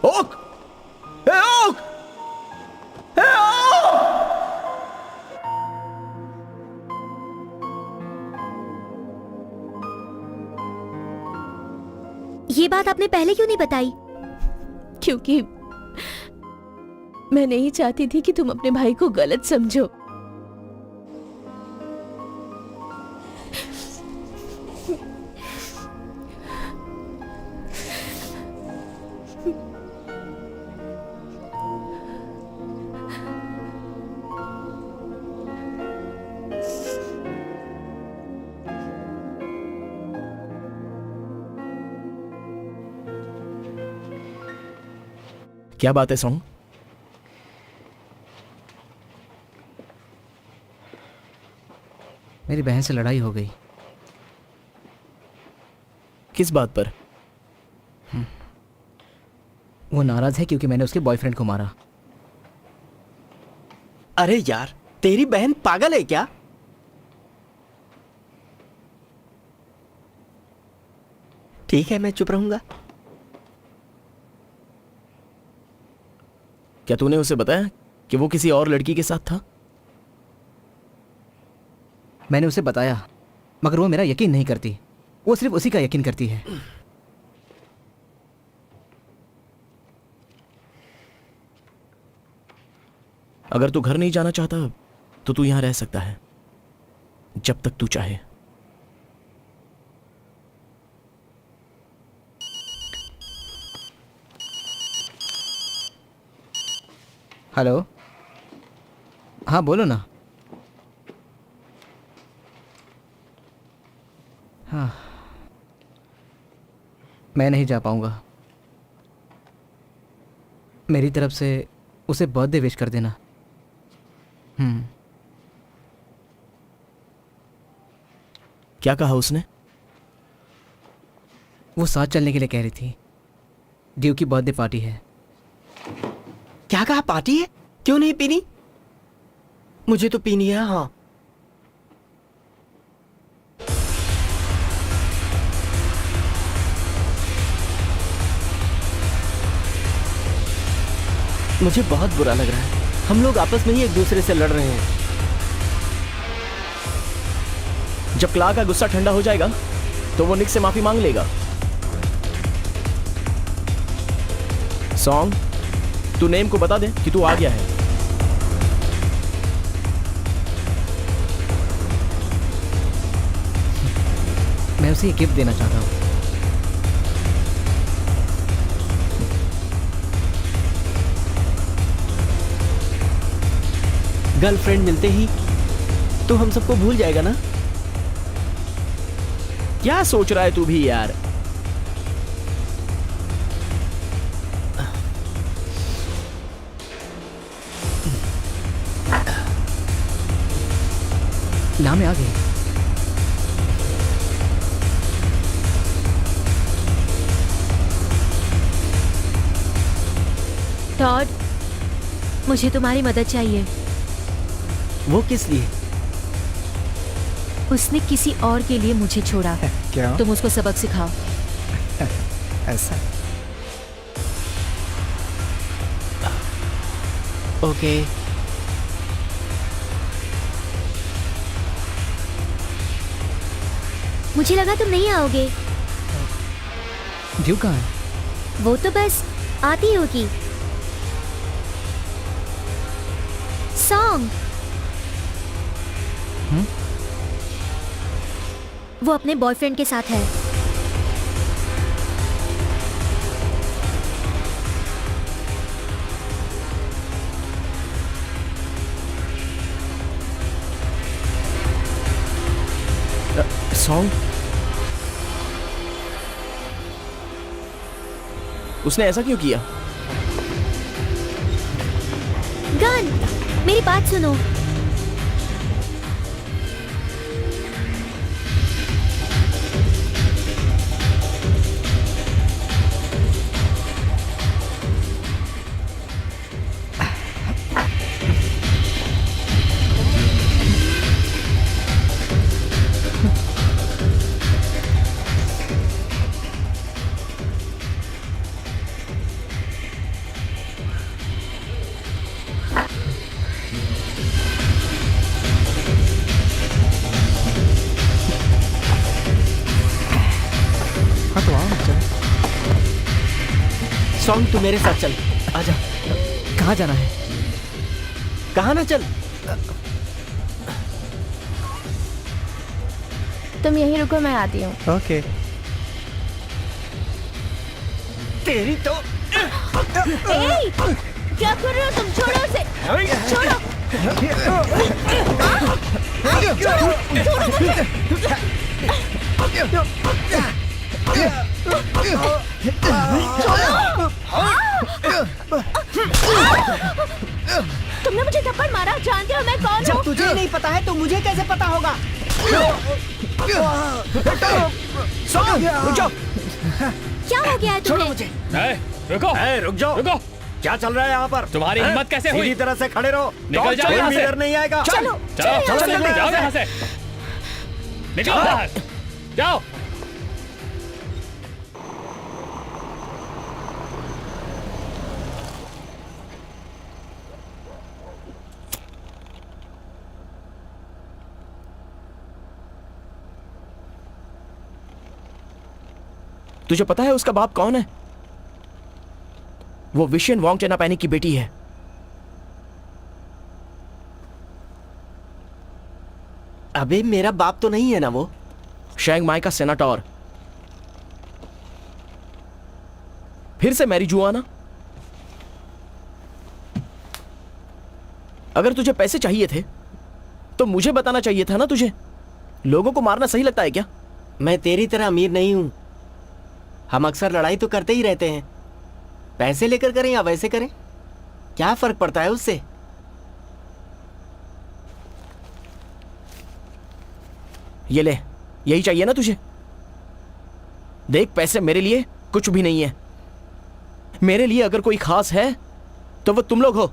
ओक! ए, ओक! ए, ओक! ये बात आपने पहले क्यों नहीं बताई? क्योंकि मैं नहीं चाहती थी कि तुम अपने भाई को गलत समझो। क्या बात है सॉन्ग? मेरी बहन से लड़ाई हो गई। किस बात पर? वो नाराज है क्योंकि मैंने उसके बॉयफ्रेंड को मारा। अरे यार, तेरी बहन पागल है क्या? ठीक है, मैं चुप रहूंगा। क्या तूने उसे बताया कि वो किसी और लड़की के साथ था? मैंने उसे बताया, मगर वो मेरा यकीन नहीं करती। वो सिर्फ उसी का यकीन करती है। अगर तू घर नहीं जाना चाहता तो तू यहां रह सकता है जब तक तू चाहे। हेलो, हाँ बोलो ना। हाँ, मैं नहीं जा पाऊंगा। मेरी तरफ से उसे बर्थडे विश कर देना। क्या कहा उसने? वो साथ चलने के लिए कह रही थी। ड्यू की बर्थडे पार्टी है। क्या कहा? पार्टी है? क्यों नहीं पीनी? मुझे तो पीनी है। हाँ, मुझे बहुत बुरा लग रहा है। हम लोग आपस में ही एक दूसरे से लड़ रहे हैं। जब क्ला का गुस्सा ठंडा हो जाएगा तो वो निक से माफी मांग लेगा। सॉन्ग, तू नेम को बता दे कि तू आ गया है। मैं उसे गिफ्ट देना चाहता हूँ। गर्लफ्रेंड मिलते ही तो हम सबको भूल जाएगा ना? क्या सोच रहा है तू भी यार? ला, मैं आ गई। टॉड, मुझे तुम्हारी मदद चाहिए। वो किस लिए? उसने किसी और के लिए मुझे छोड़ा। क्या? तुम उसको सबक सिखाओ। ऐसा? ओके। मुझे लगा तुम नहीं आओगे। ड्यू कहाँ है? वो तो बस आती होगी। सॉन्ग, वो अपने बॉयफ्रेंड के साथ है। सॉन्ग, उसने ऐसा क्यों किया? गन, मेरी बात सुनो। सॉन्ग तू मेरे साथ चल, आजा। कहाँ जाना है? कहाँ ना चल। तुम यहीं रुको, मैं आती हूँ। ओके। तेरी तो ए, क्या कर रहे हो तुम? छोड़ो उसे, छोड़ो। तुमने मुझे थप्पड़ मारा, जानते हो मैं कौन हूँ? जब तुझे ही नहीं पता है तो मुझे कैसे पता होगा? रुक जाओ। क्या हो गया है तुम्हें? रुको, रुक जाओ। रुको। क्या चल रहा है यहाँ पर? तुम्हारी हैं? हिम्मत कैसे हुई? सीधी तरह से खड़े रहो। निकल जाओ कोई यहाँ भी से। इधर नहीं आएगा। चलो चलो, चलो चलो, चलो। जाओ यहाँ से। निकलो बाहर, जाओ। तुझे पता है उसका बाप कौन है? वो विशियन वोंग चेनापैनी की बेटी है। अबे मेरा बाप तो नहीं है ना वो? शैंग माई का सेनाटोर। फिर से मैरी जुआना? अगर तुझे पैसे चाहिए थे तो मुझे बताना चाहिए था ना तुझे। लोगों को मारना सही लगता है क्या? मैं तेरी तरह अमीर नहीं हूं। हम अक्सर लड़ाई तो करते ही रहते हैं, पैसे लेकर करें या वैसे करें, क्या फर्क पड़ता है उससे? ये ले, यही चाहिए ना तुझे? देख, पैसे मेरे लिए कुछ भी नहीं है। मेरे लिए अगर कोई खास है तो वो तुम लोग हो।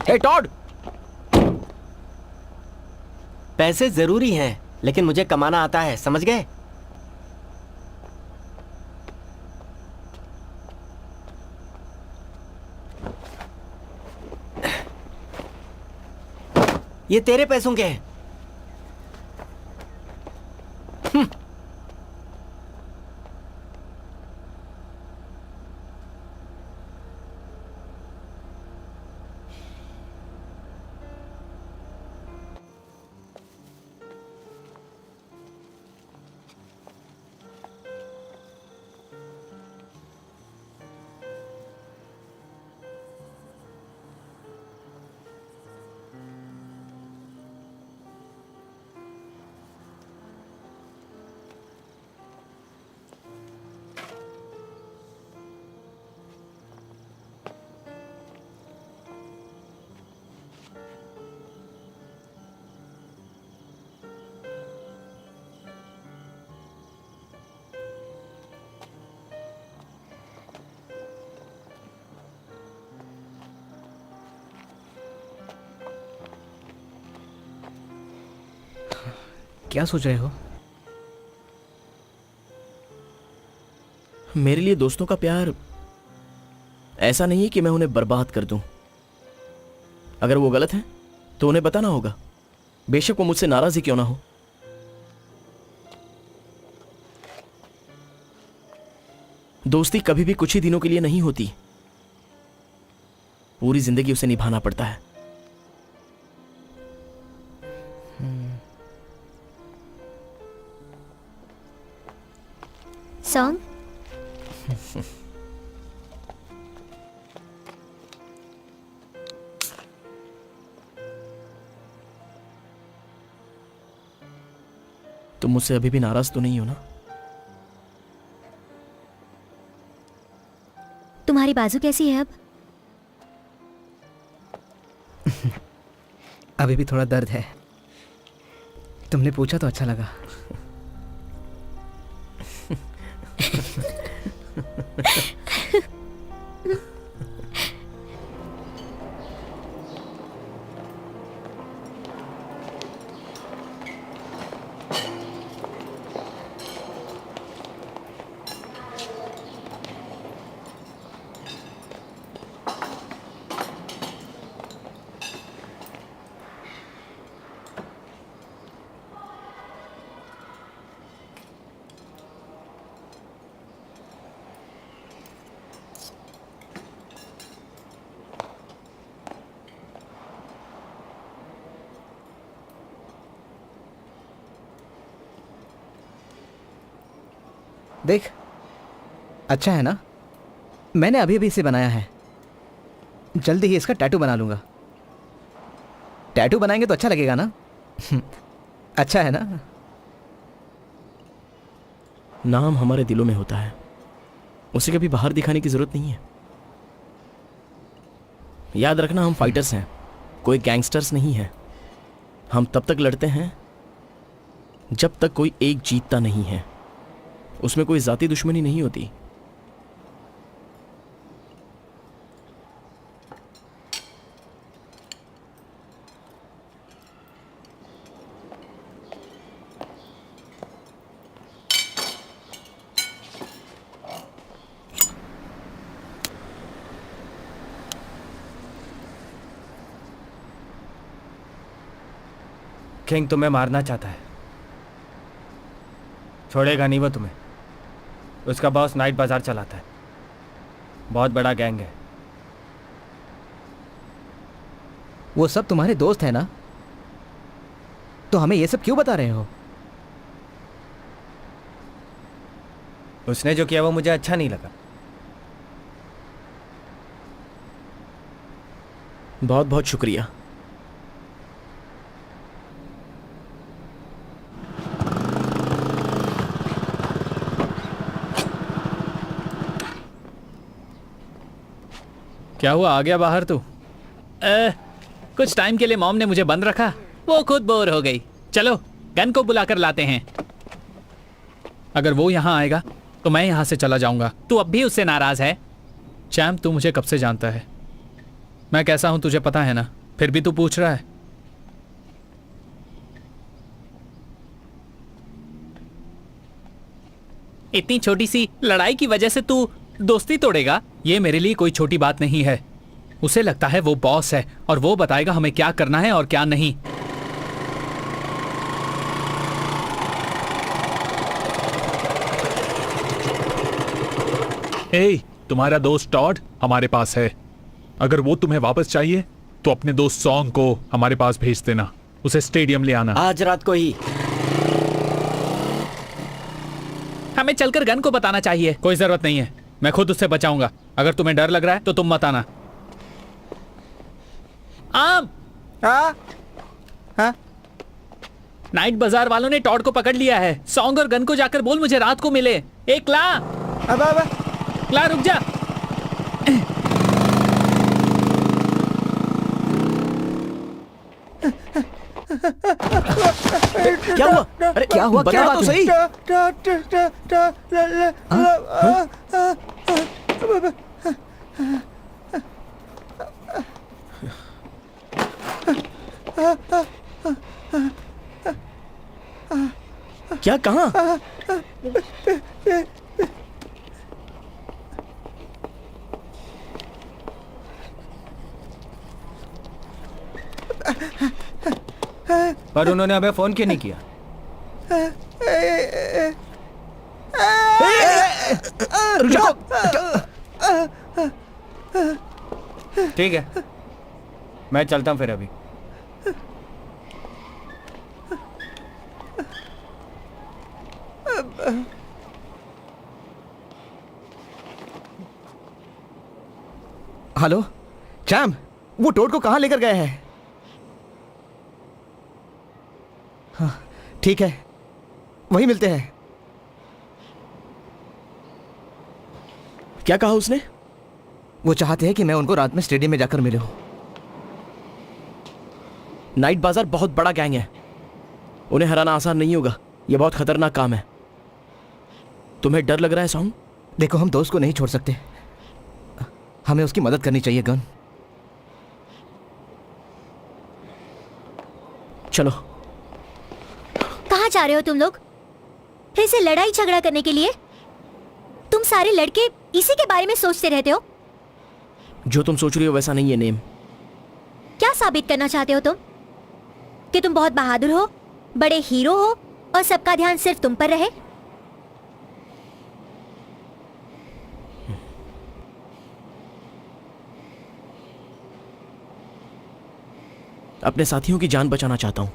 हे टॉड, पैसे जरूरी हैं, लेकिन मुझे कमाना आता है, समझ गए? ये तेरे पैसों के हैं। क्या सोच रहे हो? मेरे लिए दोस्तों का प्यार ऐसा नहीं है कि मैं उन्हें बर्बाद कर दूं। अगर वो गलत है तो उन्हें बताना होगा, बेशक वो मुझसे नाराज ही क्यों ना हो। दोस्ती कभी भी कुछ ही दिनों के लिए नहीं होती, पूरी जिंदगी उसे निभाना पड़ता है। सॉन्ग तुम मुझसे अभी भी नाराज तो नहीं हो ना? तुम्हारी बाजू कैसी है अब? अभी भी थोड़ा दर्द है। तुमने पूछा तो अच्छा लगा। देख, अच्छा है ना? मैंने अभी अभी इसे बनाया है, जल्दी ही इसका टैटू बना लूंगा। टैटू बनाएंगे तो अच्छा लगेगा ना? अच्छा है ना? नाम हमारे दिलों में होता है, उसे कभी बाहर दिखाने की जरूरत नहीं है। याद रखना, हम फाइटर्स हैं, कोई गैंगस्टर्स नहीं है। हम तब तक लड़ते हैं जब तक कोई एक जीतता नहीं है। उसमें कोई जाति दुश्मनी नहीं होती। किंग तुम्हें मारना चाहता है, छोड़ेगा नहीं वो तुम्हें। उसका बॉस नाइट बाजार चलाता है, बहुत बड़ा गैंग है। वो सब तुम्हारे दोस्त हैं ना, तो हमें ये सब क्यों बता रहे हो? उसने जो किया वो मुझे अच्छा नहीं लगा। बहुत बहुत शुक्रिया। क्या हुआ, आ गया बाहर तू? कुछ टाइम के लिए मॉम ने मुझे बंद रखा, वो खुद बोर हो गई। चलो गन को बुलाकर लाते हैं। अगर वो यहाँ आएगा तो मैं यहाँ से चला जाऊंगा। तू अब भी उससे नाराज है? चैम्प, तू मुझे कब से जानता है, मैं कैसा हूं तुझे पता है ना, फिर भी तू पूछ रहा है। इतनी छोटी सी लड़ाई की वजह से तू दोस्ती तोड़ेगा? ये मेरे लिए कोई छोटी बात नहीं है। उसे लगता है वो बॉस है और वो बताएगा हमें क्या करना है और क्या नहीं। ए, तुम्हारा दोस्त टॉड हमारे पास है। अगर वो तुम्हें वापस चाहिए तो अपने दोस्त सॉन्ग को हमारे पास भेज देना, उसे स्टेडियम ले आना आज रात को ही। हमें चलकर गन को बताना चाहिए। कोई जरूरत नहीं है, मैं खुद उससे बचाऊंगा। अगर तुम्हें डर लग रहा है तो तुम मत आना। आम, नाइट बाजार वालों ने टॉड को पकड़ लिया है। सॉन्ग और गन को जाकर बोल मुझे रात को मिले। एक ला। ला, रुक जा। क्या हुआ? अरे क्या हुआ? क्या बात तो सही। क्या, कहाँ? पर उन्होंने हमें फोन क्यों नहीं किया? ठीक है, मैं चलता हूं फिर अभी। हेलो चैम, वो टोड को कहाँ लेकर गए हैं? हाँ ठीक है, वहीं मिलते हैं। क्या कहा उसने? वो चाहते हैं कि मैं उनको रात में स्टेडियम में जाकर मिलूं। नाइट बाजार बहुत बड़ा गैंग है, उन्हें हराना आसान नहीं होगा। यह बहुत खतरनाक काम है। तुम्हें डर लग रहा है सॉन्ग? देखो, हम दोस्त को नहीं छोड़ सकते, हमें उसकी मदद करनी चाहिए। गन, चलो। कहाँ जा रहे हो तुम लोग? फिर से लड़ाई झगड़ा करने के लिए? तुम सारे लड़के इसी के बारे में सोचते रहते हो। जो तुम सोच रही हो वैसा नहीं है नेम। क्या साबित करना चाहते हो तुम? कि तुम बहुत बहादुर हो, बड़े हीरो हो और सबका ध्यान सिर्फ तुम पर रहे? अपने साथियों की जान बचाना चाहता हूं।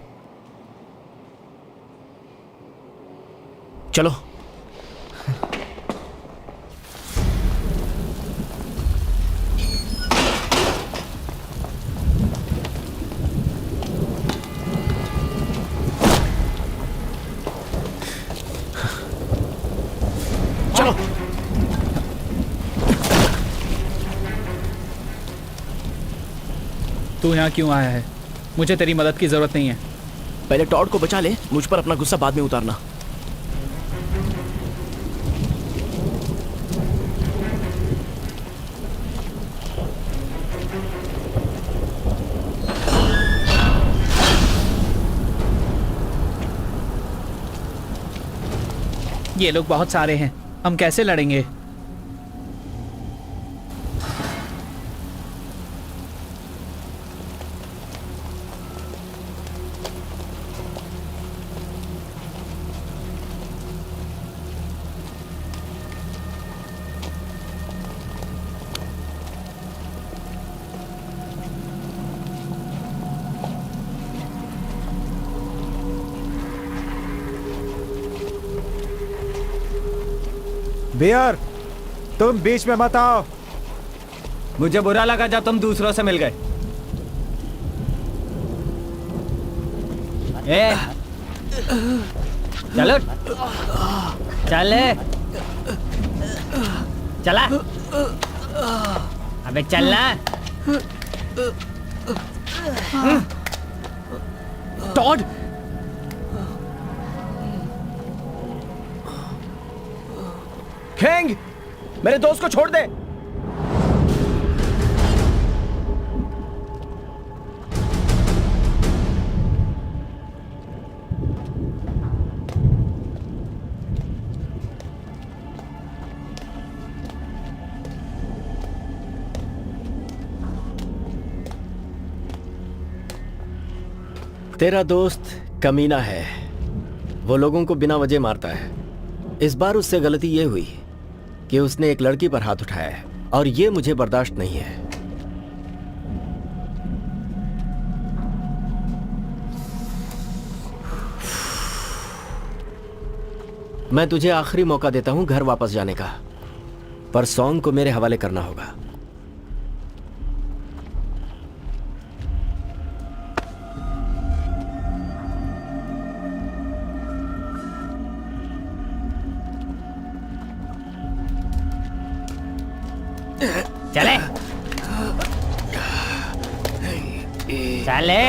चलो। तू यहाँ क्यों आया है? मुझे तेरी मदद की जरूरत नहीं है। पहले टॉड को बचा ले, मुझ पर अपना गुस्सा बाद में उतारना। ये लोग बहुत सारे हैं, हम कैसे लड़ेंगे? बियर, तुम बीच में मत आओ। मुझे बुरा लगा जब तुम दूसरों से मिल गए। ए, चलो, चले, चला, अबे चलना। टॉड, खेंग, मेरे दोस्त को छोड़ दे। तेरा दोस्त कमीना है, वो लोगों को बिना वजह मारता है। इस बार उससे गलती ये हुई कि उसने एक लड़की पर हाथ उठाया है और ये मुझे बर्दाश्त नहीं है। मैं तुझे आखिरी मौका देता हूं घर वापस जाने का, पर सॉन्ग को मेरे हवाले करना होगा। चले, चले।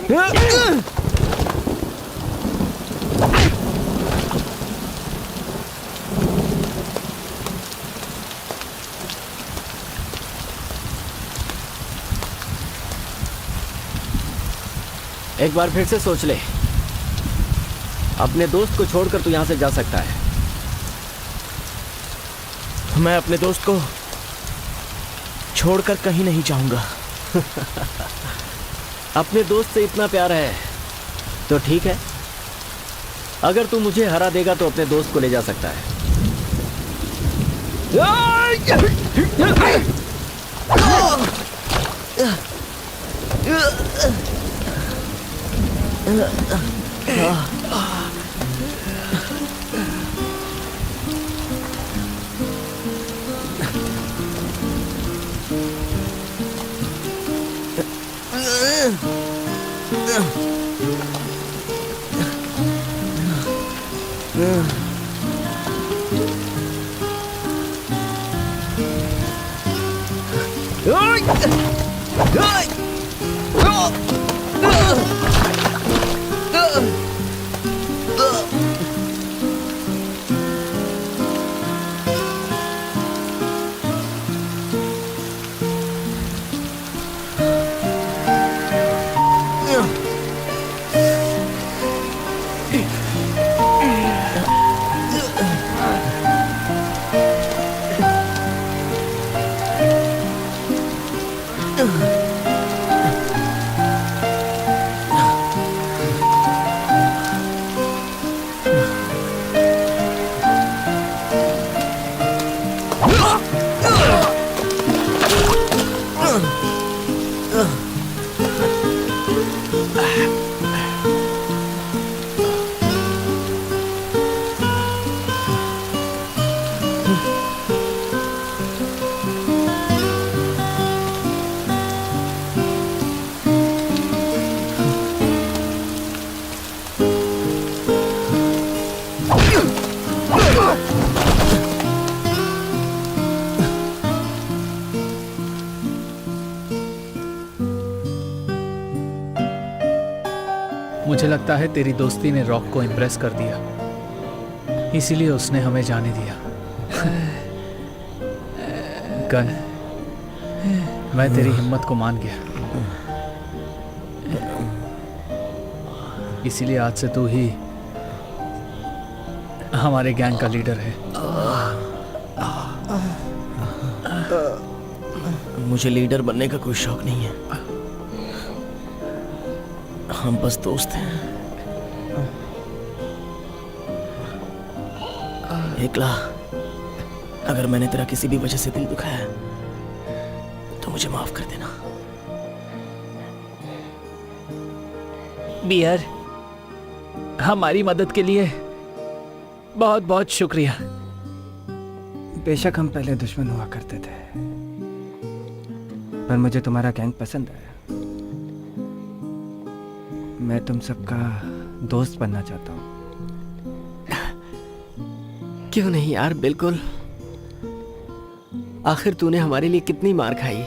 एक बार फिर से सोच ले, अपने दोस्त को छोड़कर तू यहां से जा सकता है। मैं अपने दोस्त को छोड़कर कहीं नहीं जाऊंगा। अपने दोस्त से इतना प्यार है तो ठीक है, अगर तू मुझे हरा देगा तो अपने दोस्त को ले जा सकता है। मुझे लगता है तेरी दोस्ती ने रॉक को इम्प्रेस कर दिया, इसीलिए उसने हमें जाने दिया। गन, मैं तेरी हिम्मत को मान गया, इसीलिए आज से तू ही हमारे गैंग का लीडर है। मुझे लीडर बनने का कोई शौक नहीं है, हम बस दोस्त हैं। एकला, अगर मैंने तेरा किसी भी वजह से दिल दुखाया है तो मुझे माफ कर देना। बियर, हमारी मदद के लिए बहुत बहुत शुक्रिया। बेशक हम पहले दुश्मन हुआ करते थे, पर मुझे तुम्हारा गैंग पसंद है। मैं तुम सबका दोस्त बनना चाहता हूँ। क्यों नहीं यार, बिल्कुल। आखिर तूने हमारे लिए कितनी मार खाई।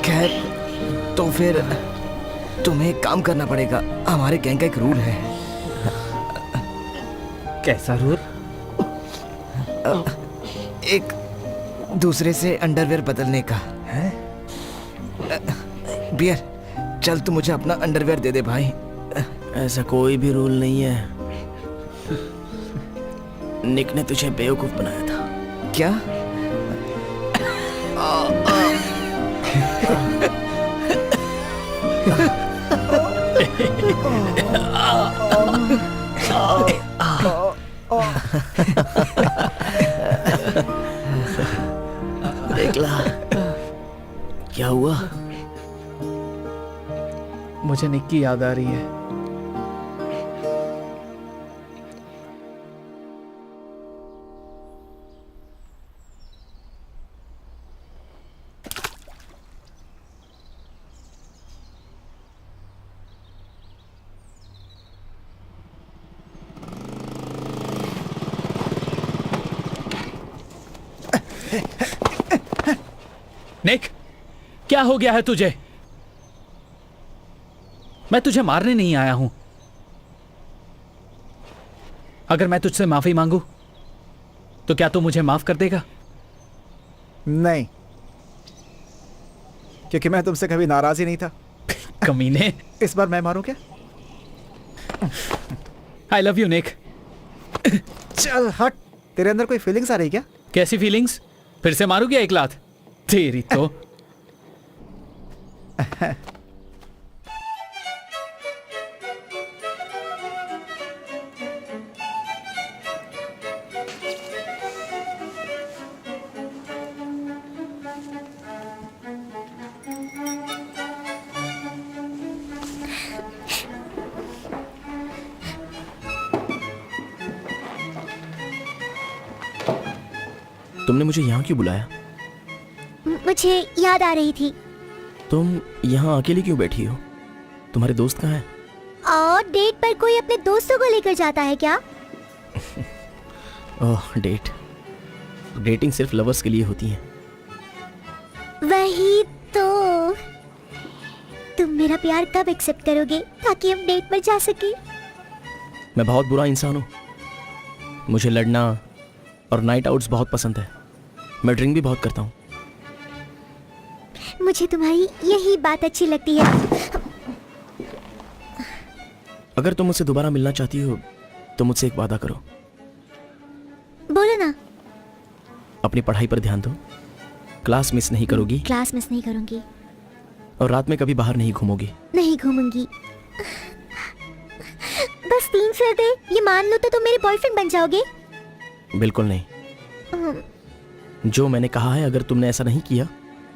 खैर, तो फिर तुम्हें एक काम करना पड़ेगा। हमारे गैंग का एक रूल है। कैसा रूल? एक दूसरे से अंडरवेयर बदलने का है। बियर, चल तू मुझे अपना अंडरवेयर दे दे भाई। ऐसा कोई भी रूल नहीं है, निक ने तुझे बेवकूफ बनाया था। क्या? एकला, क्या हुआ? मुझे निक की याद आ रही है। निक, क्या हो गया है तुझे? मैं तुझे मारने नहीं आया हूं। अगर मैं तुझसे माफी मांगू तो क्या तू मुझे माफ कर देगा? नहीं, क्योंकि मैं तुमसे कभी नाराज ही नहीं था। कमीने। इस बार मैं मारूं क्या? आई लव यू निक। चल हट, तेरे अंदर कोई फीलिंग्स आ रही क्या? कैसी फीलिंग्स? फिर से मारू क्या एक लात? तेरी तो। तुमने मुझे यहाँ क्यों बुलाया? मुझे याद आ रही थी। तुम यहाँ अकेली क्यों बैठी हो? तुम्हारे दोस्त कहाँ हैं? और डेट पर कोई अपने दोस्तों को लेकर जाता है क्या? ओह, डेटिंग सिर्फ लवर्स के लिए होती है। वही तो। तुम मेरा प्यार कब एक्सेप्ट करोगे ताकि हम डेट पर जा सके? मैं बहुत बुरा इंसान हूँ। मुझे लड़ना और नाइट आउट्स बहुत पसंद है। मैं ड्रिंक भी बहुत करता हूँ। मुझे तुम्हारी यही बात अच्छी लगती है। अगर तुम मुझसे दोबारा मिलना चाहती हो तो मुझसे एक वादा करो। बोलो ना। अपनी पढ़ाई पर ध्यान दो, क्लास मिस नहीं करोगी क्लास मिस नहीं करूंगी। और रात में कभी बाहर नहीं घूमोगी। नहीं घूमूंगी। बस 3 शर्तें, ये मान लो तो तुम मेरे बॉयफ्रेंड बन जाओगे? बिल्कुल नहीं। जो मैंने कहा है, अगर तुमने ऐसा नहीं किया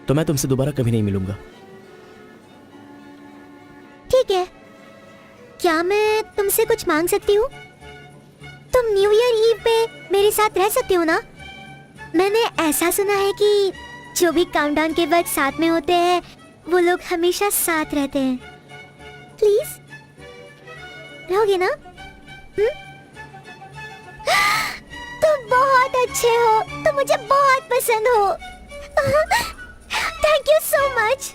तो मैं तुमसे दोबारा कभी नहीं मिलूंगा। ठीक है। क्या मैं तुमसे कुछ मांग सकती हूँ? तुम न्यू ईयर ईव पे मेरे साथ रह सकते हो ना? मैंने ऐसा सुना है कि जो भी काउंटडाउन के वक्त साथ में होते हैं वो लोग हमेशा साथ रहते हैं। प्लीज रहोगे ना? तुम बहुत अच्छे हो, तुम मुझे बहुत पसंद हो। Thank you so much.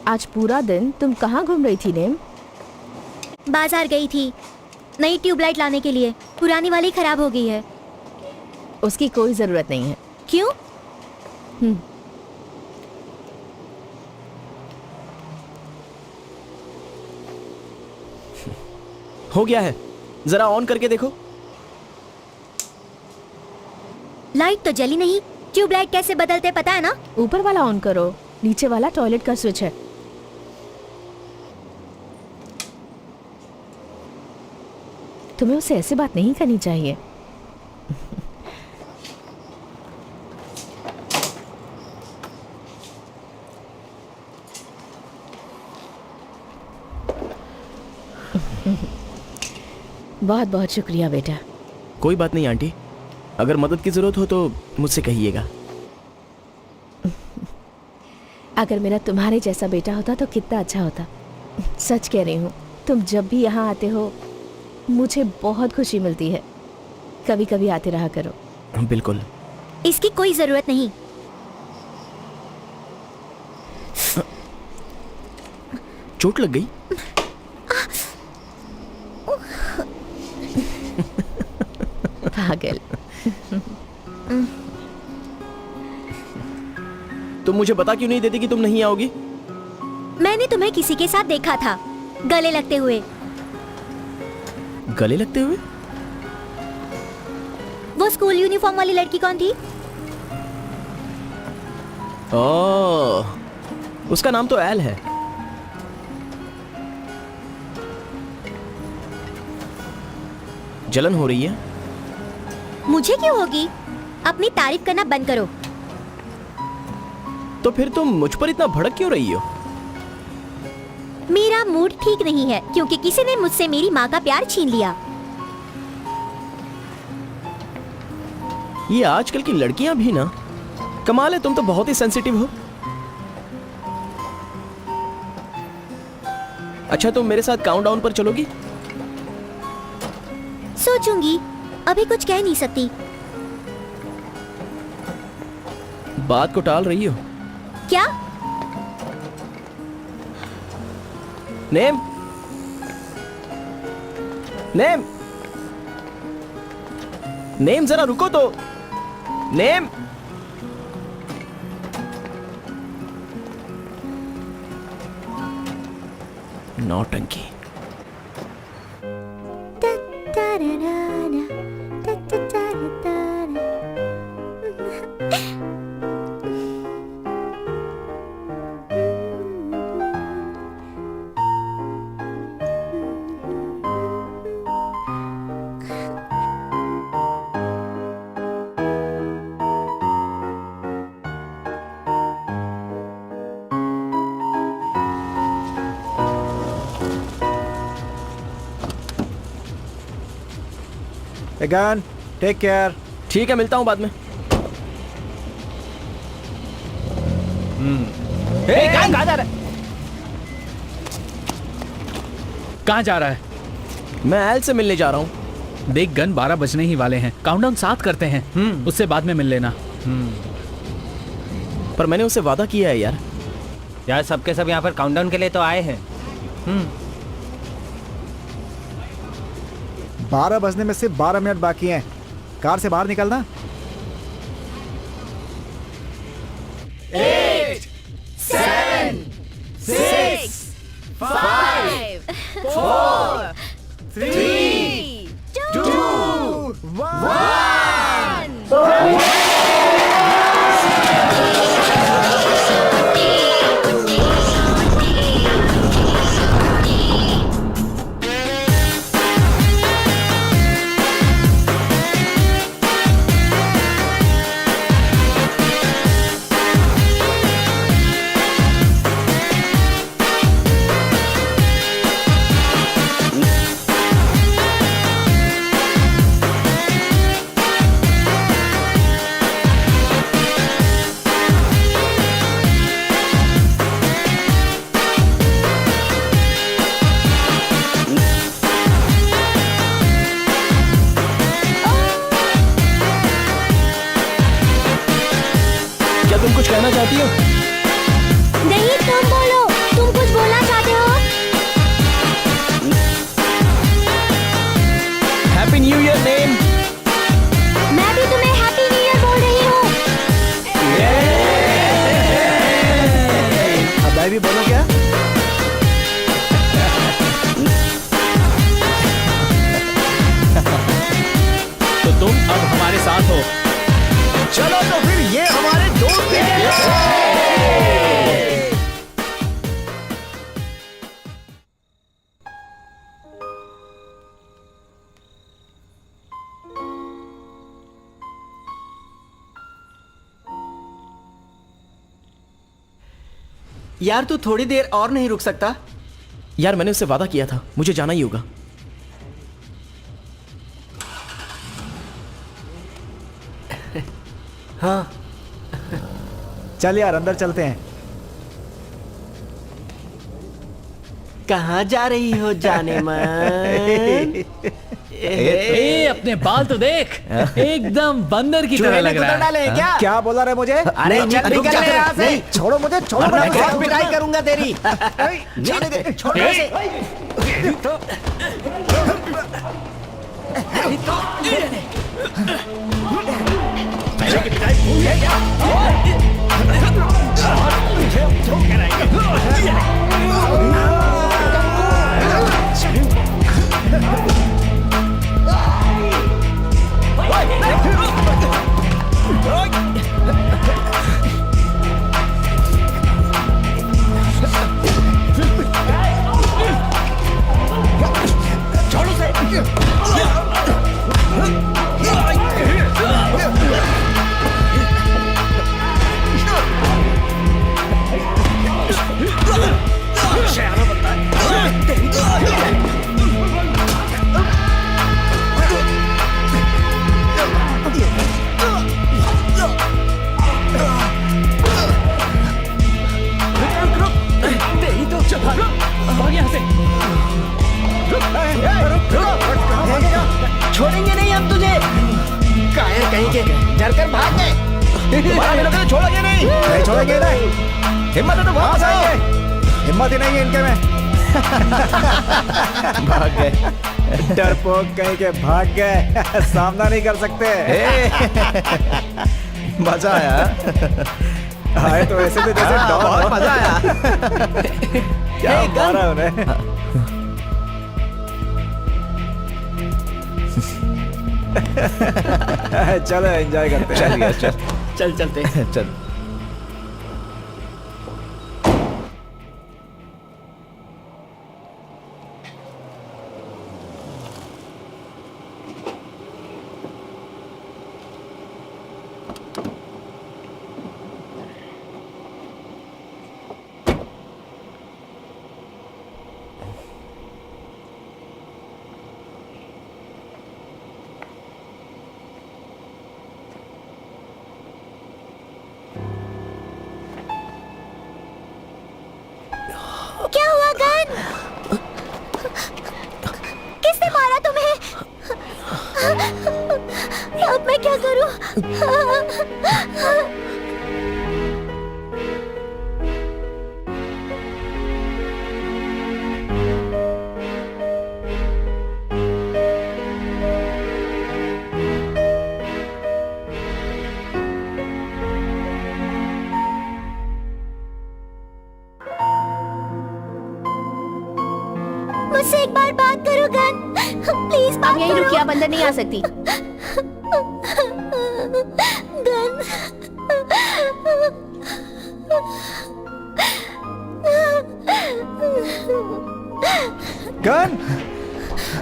आज पूरा दिन तुम कहाँ घूम रही थी नेम? बाजार गई थी नई ट्यूबलाइट लाने के लिए। पुरानी वाली खराब हो गई है। उसकी कोई जरूरत नहीं है। क्यों? हो गया है, जरा ऑन करके देखो। लाइट तो जली नहीं। ट्यूबलाइट कैसे बदलते पता है ना? ऊपर वाला ऑन करो, नीचे वाला टॉयलेट का स्विच है। तुम्हें उससे ऐसी बात नहीं करनी चाहिए। बहुत बहुत शुक्रिया बेटा। कोई बात नहीं आंटी, अगर मदद की जरूरत हो तो मुझसे कहिएगा। अगर मेरा तुम्हारे जैसा बेटा होता तो कितना अच्छा होता। सच कह रही हूँ, तुम जब भी यहाँ आते हो मुझे बहुत खुशी मिलती है। कभी कभी आते रहा करो। बिल्कुल। इसकी कोई जरूरत नहीं। चोट लग गई? पागल। तुम मुझे बता क्यों नहीं देती कि तुम नहीं आओगी? मैंने तुम्हें किसी के साथ देखा था, गले लगते हुए। गले लगते हुए? वो स्कूल यूनिफॉर्म वाली लड़की कौन थी? ओह, उसका नाम तो एल है। जलन हो रही है? मुझे क्यों होगी? अपनी तारीफ करना बंद करो। तो फिर तुम मुझ पर इतना भड़क क्यों रही हो? मेरा मूड ठीक नहीं है क्योंकि किसी ने मुझसे मेरी माँ का प्यार छीन लिया। ये आजकल की लड़कियां भी ना, कमाल है, तुम तो बहुत ही सेंसिटिव हो। अच्छा, तुम मेरे साथ काउंटडाउन पर चलोगी? सोचूंगी, अभी कुछ कह नहीं सकती। बात को टाल रही हो? क्या? नेम, नेम, नेम, जरा रुको तो। नेम, नौटंकी। Gun, take care. ठीक है, मिलता हूं बाद में। कहाँ जा रहा है? कहाँ जा रहा है? मैं एल से मिलने जा रहा हूं। देख गन, 12 बजने ही वाले हैं। काउंटडाउन साथ करते हैं, उससे बाद में मिल लेना। पर मैंने उसे वादा किया है यार। यार सबके सब यहाँ पर काउंटडाउन के लिए तो आए हैं। 12 बजने में सिर्फ 12 मिनट बाकी हैं। कार से बाहर निकलना। 8, 7, 6, 5, 4, 3, 2, 1। कुछ कहना चाहती हो? नहीं, तुम बोलो। तुम कुछ बोलना चाहते हो? Happy new year name. मैं भी तुम्हें हैप्पी न्यू ईयर बोल रही हूँ। अब मैं भी बोलूं क्या? तो तुम अब हमारे साथ हो। चलो तो फिर ये हमारे दोस्त हैं। यार तू थोड़ी देर और नहीं रुक सकता? यार मैंने उससे वादा किया था, मुझे जाना ही होगा। हाँ चल यार अंदर चलते हैं। कहाँ जा रही हो जाने मन? ए, अपने बाल तो देख, एकदम बंदर की तरह लग रहा है। क्या क्या बोला रहे मुझे? अरे चल निकल ले यहाँ से। छोड़ो मुझे, छोड़ो वरना मुझे। बहुत पिटाई करूंगा तेरी। छोड़ दे, छोड़ दे। तुम्हारा मेरे को छोड़ोगे नहीं। नहीं छोड़ेंगे नहीं। हिम्मत है तो वापस आइए। हिम्मत ही नहीं है इनके में। भाग गए। डरपोक कहीं के भाग गए। सामना नहीं कर सकते। मजा आया। आए तो ऐसे थे जैसे डॉन बहुत हो। मजा आया। क्या मारा उन्हें। चलो एंजॉय करते हैं। चलिए चल चल चलते हैं। चल। क्या हुआ गन? किसने मारा तुम्हें? अब मैं क्या करूं? मुझसे एक बार बात करो गन, प्लीज बात आप यहीं करो। रुकिए, आप अंदर नहीं आ सकती। गन,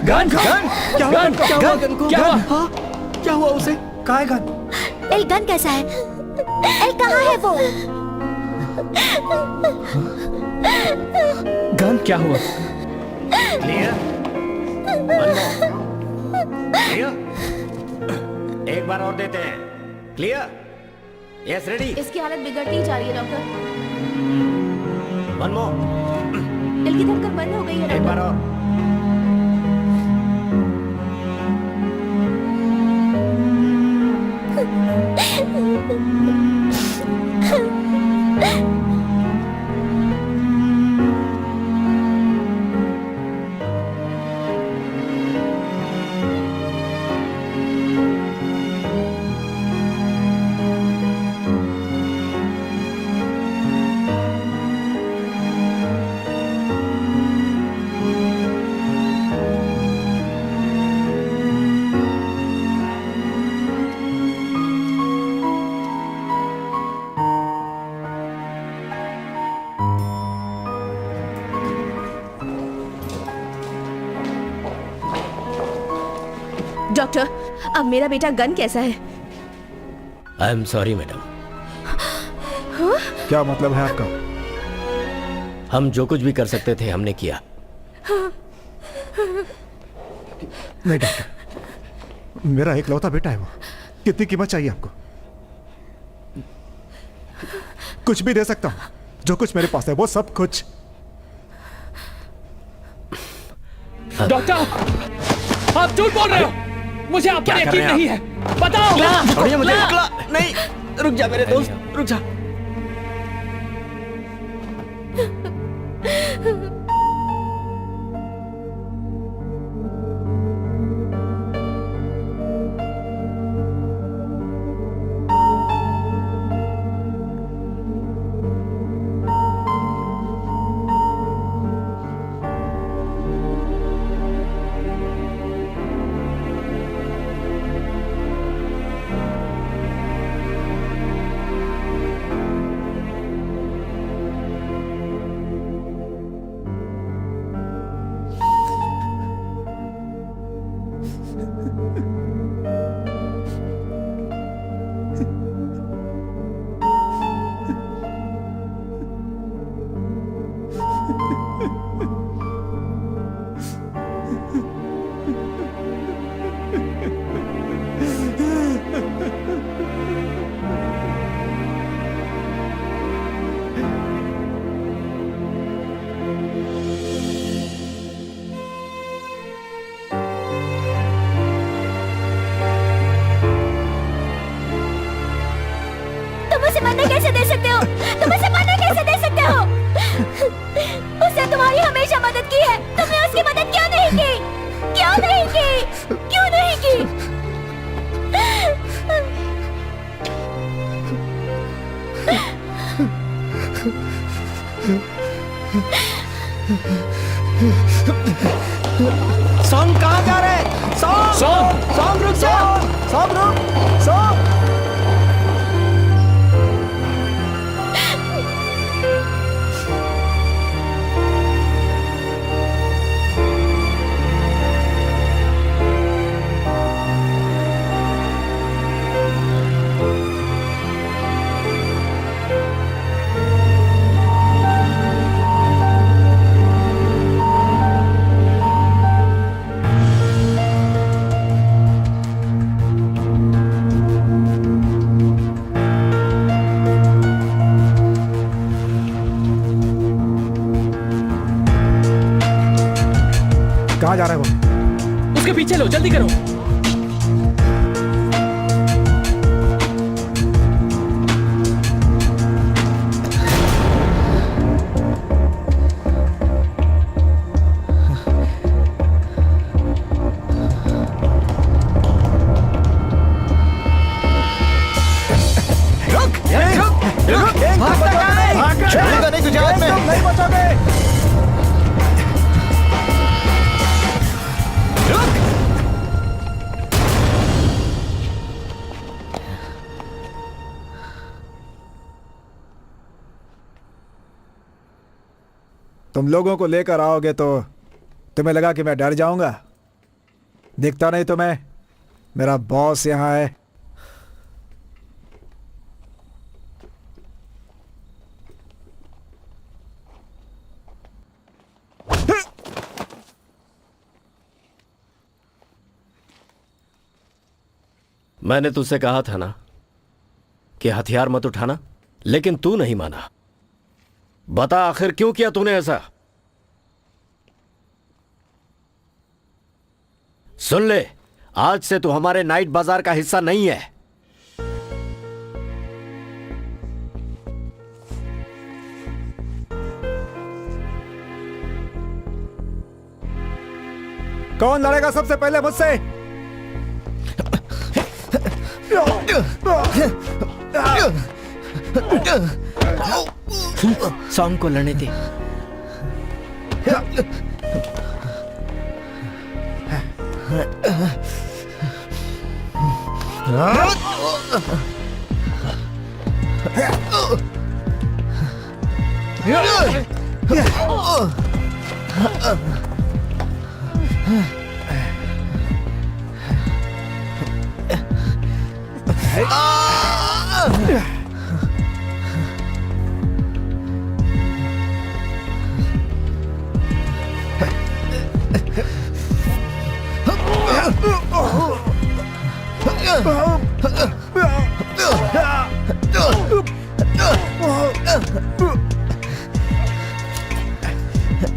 गन गन गन क्या हुआ? गन क्या हुआ गन को? क्या हुआ? हाँ क्या हुआ उसे? कहाँ है गन? एल गन कैसा है? एल कहाँ है वो? गन क्या हुआ? एक बार और देते हैं। क्लियर? Yes ready. इसकी हालत बिगड़ती ही जा रही है डॉक्टर। One more. दिल की धड़कन बंद हो गई है एक बार डॉक्टर। और। डॉक्टर, अब मेरा बेटा गन कैसा है? I am sorry madam. क्या मतलब है आपका? हम जो कुछ भी कर सकते थे हमने किया। नहीं डॉक्टर, मेरा इकलौता बेटा है वो। कितनी कीमत चाहिए आपको? कुछ भी दे सकता हूं। जो कुछ मेरे पास है वो सब कुछ। डॉक्टर आप झूठ बोल रहे हो। मुझे आप पर यकीन नहीं है। बताओ। छोड़िए मुझे। नहीं रुक जा मेरे दोस्त, रुक जा। मरने कैसे दे सकते हो? तुम उसे मरने कैसे दे सकते हो? उसने तुम्हारी हमेशा मदद की है, तुमने उसकी मदद क्यों नहीं की? क्यों नहीं की? क्यों नहीं की? सॉन्ग कहाँ जा रहे हैं? सॉन्ग रुक जा। सॉन्ग रुक। सॉन्ग कहाँ जा रहा है वो? उसके पीछे लो, जल्दी करो। नहीं तुझे हाथ में नहीं बचोगे। तुम लोगों को लेकर आओगे तो तुम्हें लगा कि मैं डर जाऊंगा? दिखता नहीं तुम्हें? मेरा बॉस यहाँ है। मैंने तुझसे कहा था ना कि हथियार मत उठाना, लेकिन तू नहीं माना। बता आखिर क्यों किया तूने ऐसा? सुन ले, आज से तू हमारे नाइट बाजार का हिस्सा नहीं है। कौन लड़ेगा सबसे पहले मुझसे? सॉन्ग को लड़ने दे।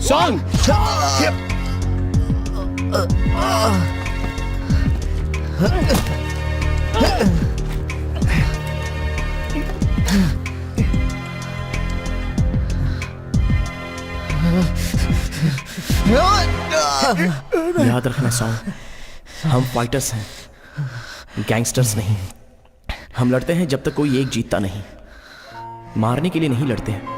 सॉन्ग याद रखना सॉन्ग, हम फाइटर्स हैं, गैंगस्टर्स नहीं। हम लड़ते हैं जब तक कोई एक जीतता नहीं। मारने के लिए नहीं लड़ते हैं।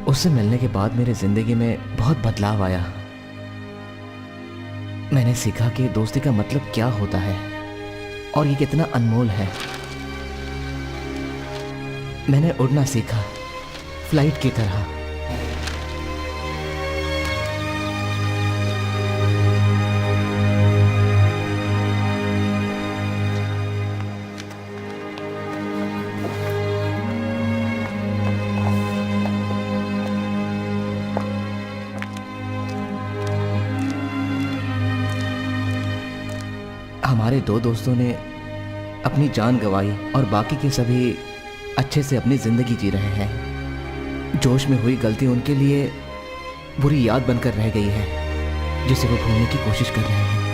उससे मिलने के बाद मेरे जिंदगी में बहुत बदलाव आया। मैंने सीखा कि दोस्ती का मतलब क्या होता है और ये कितना अनमोल है। मैंने उड़ना सीखा, फ्लाइट की तरह। हमारे दो दोस्तों ने अपनी जान गंवाई और बाकी के सभी अच्छे से अपनी जिंदगी जी रहे हैं। जोश में हुई गलती उनके लिए बुरी याद बनकर रह गई है जिसे वो भूलने की कोशिश कर रहे हैं।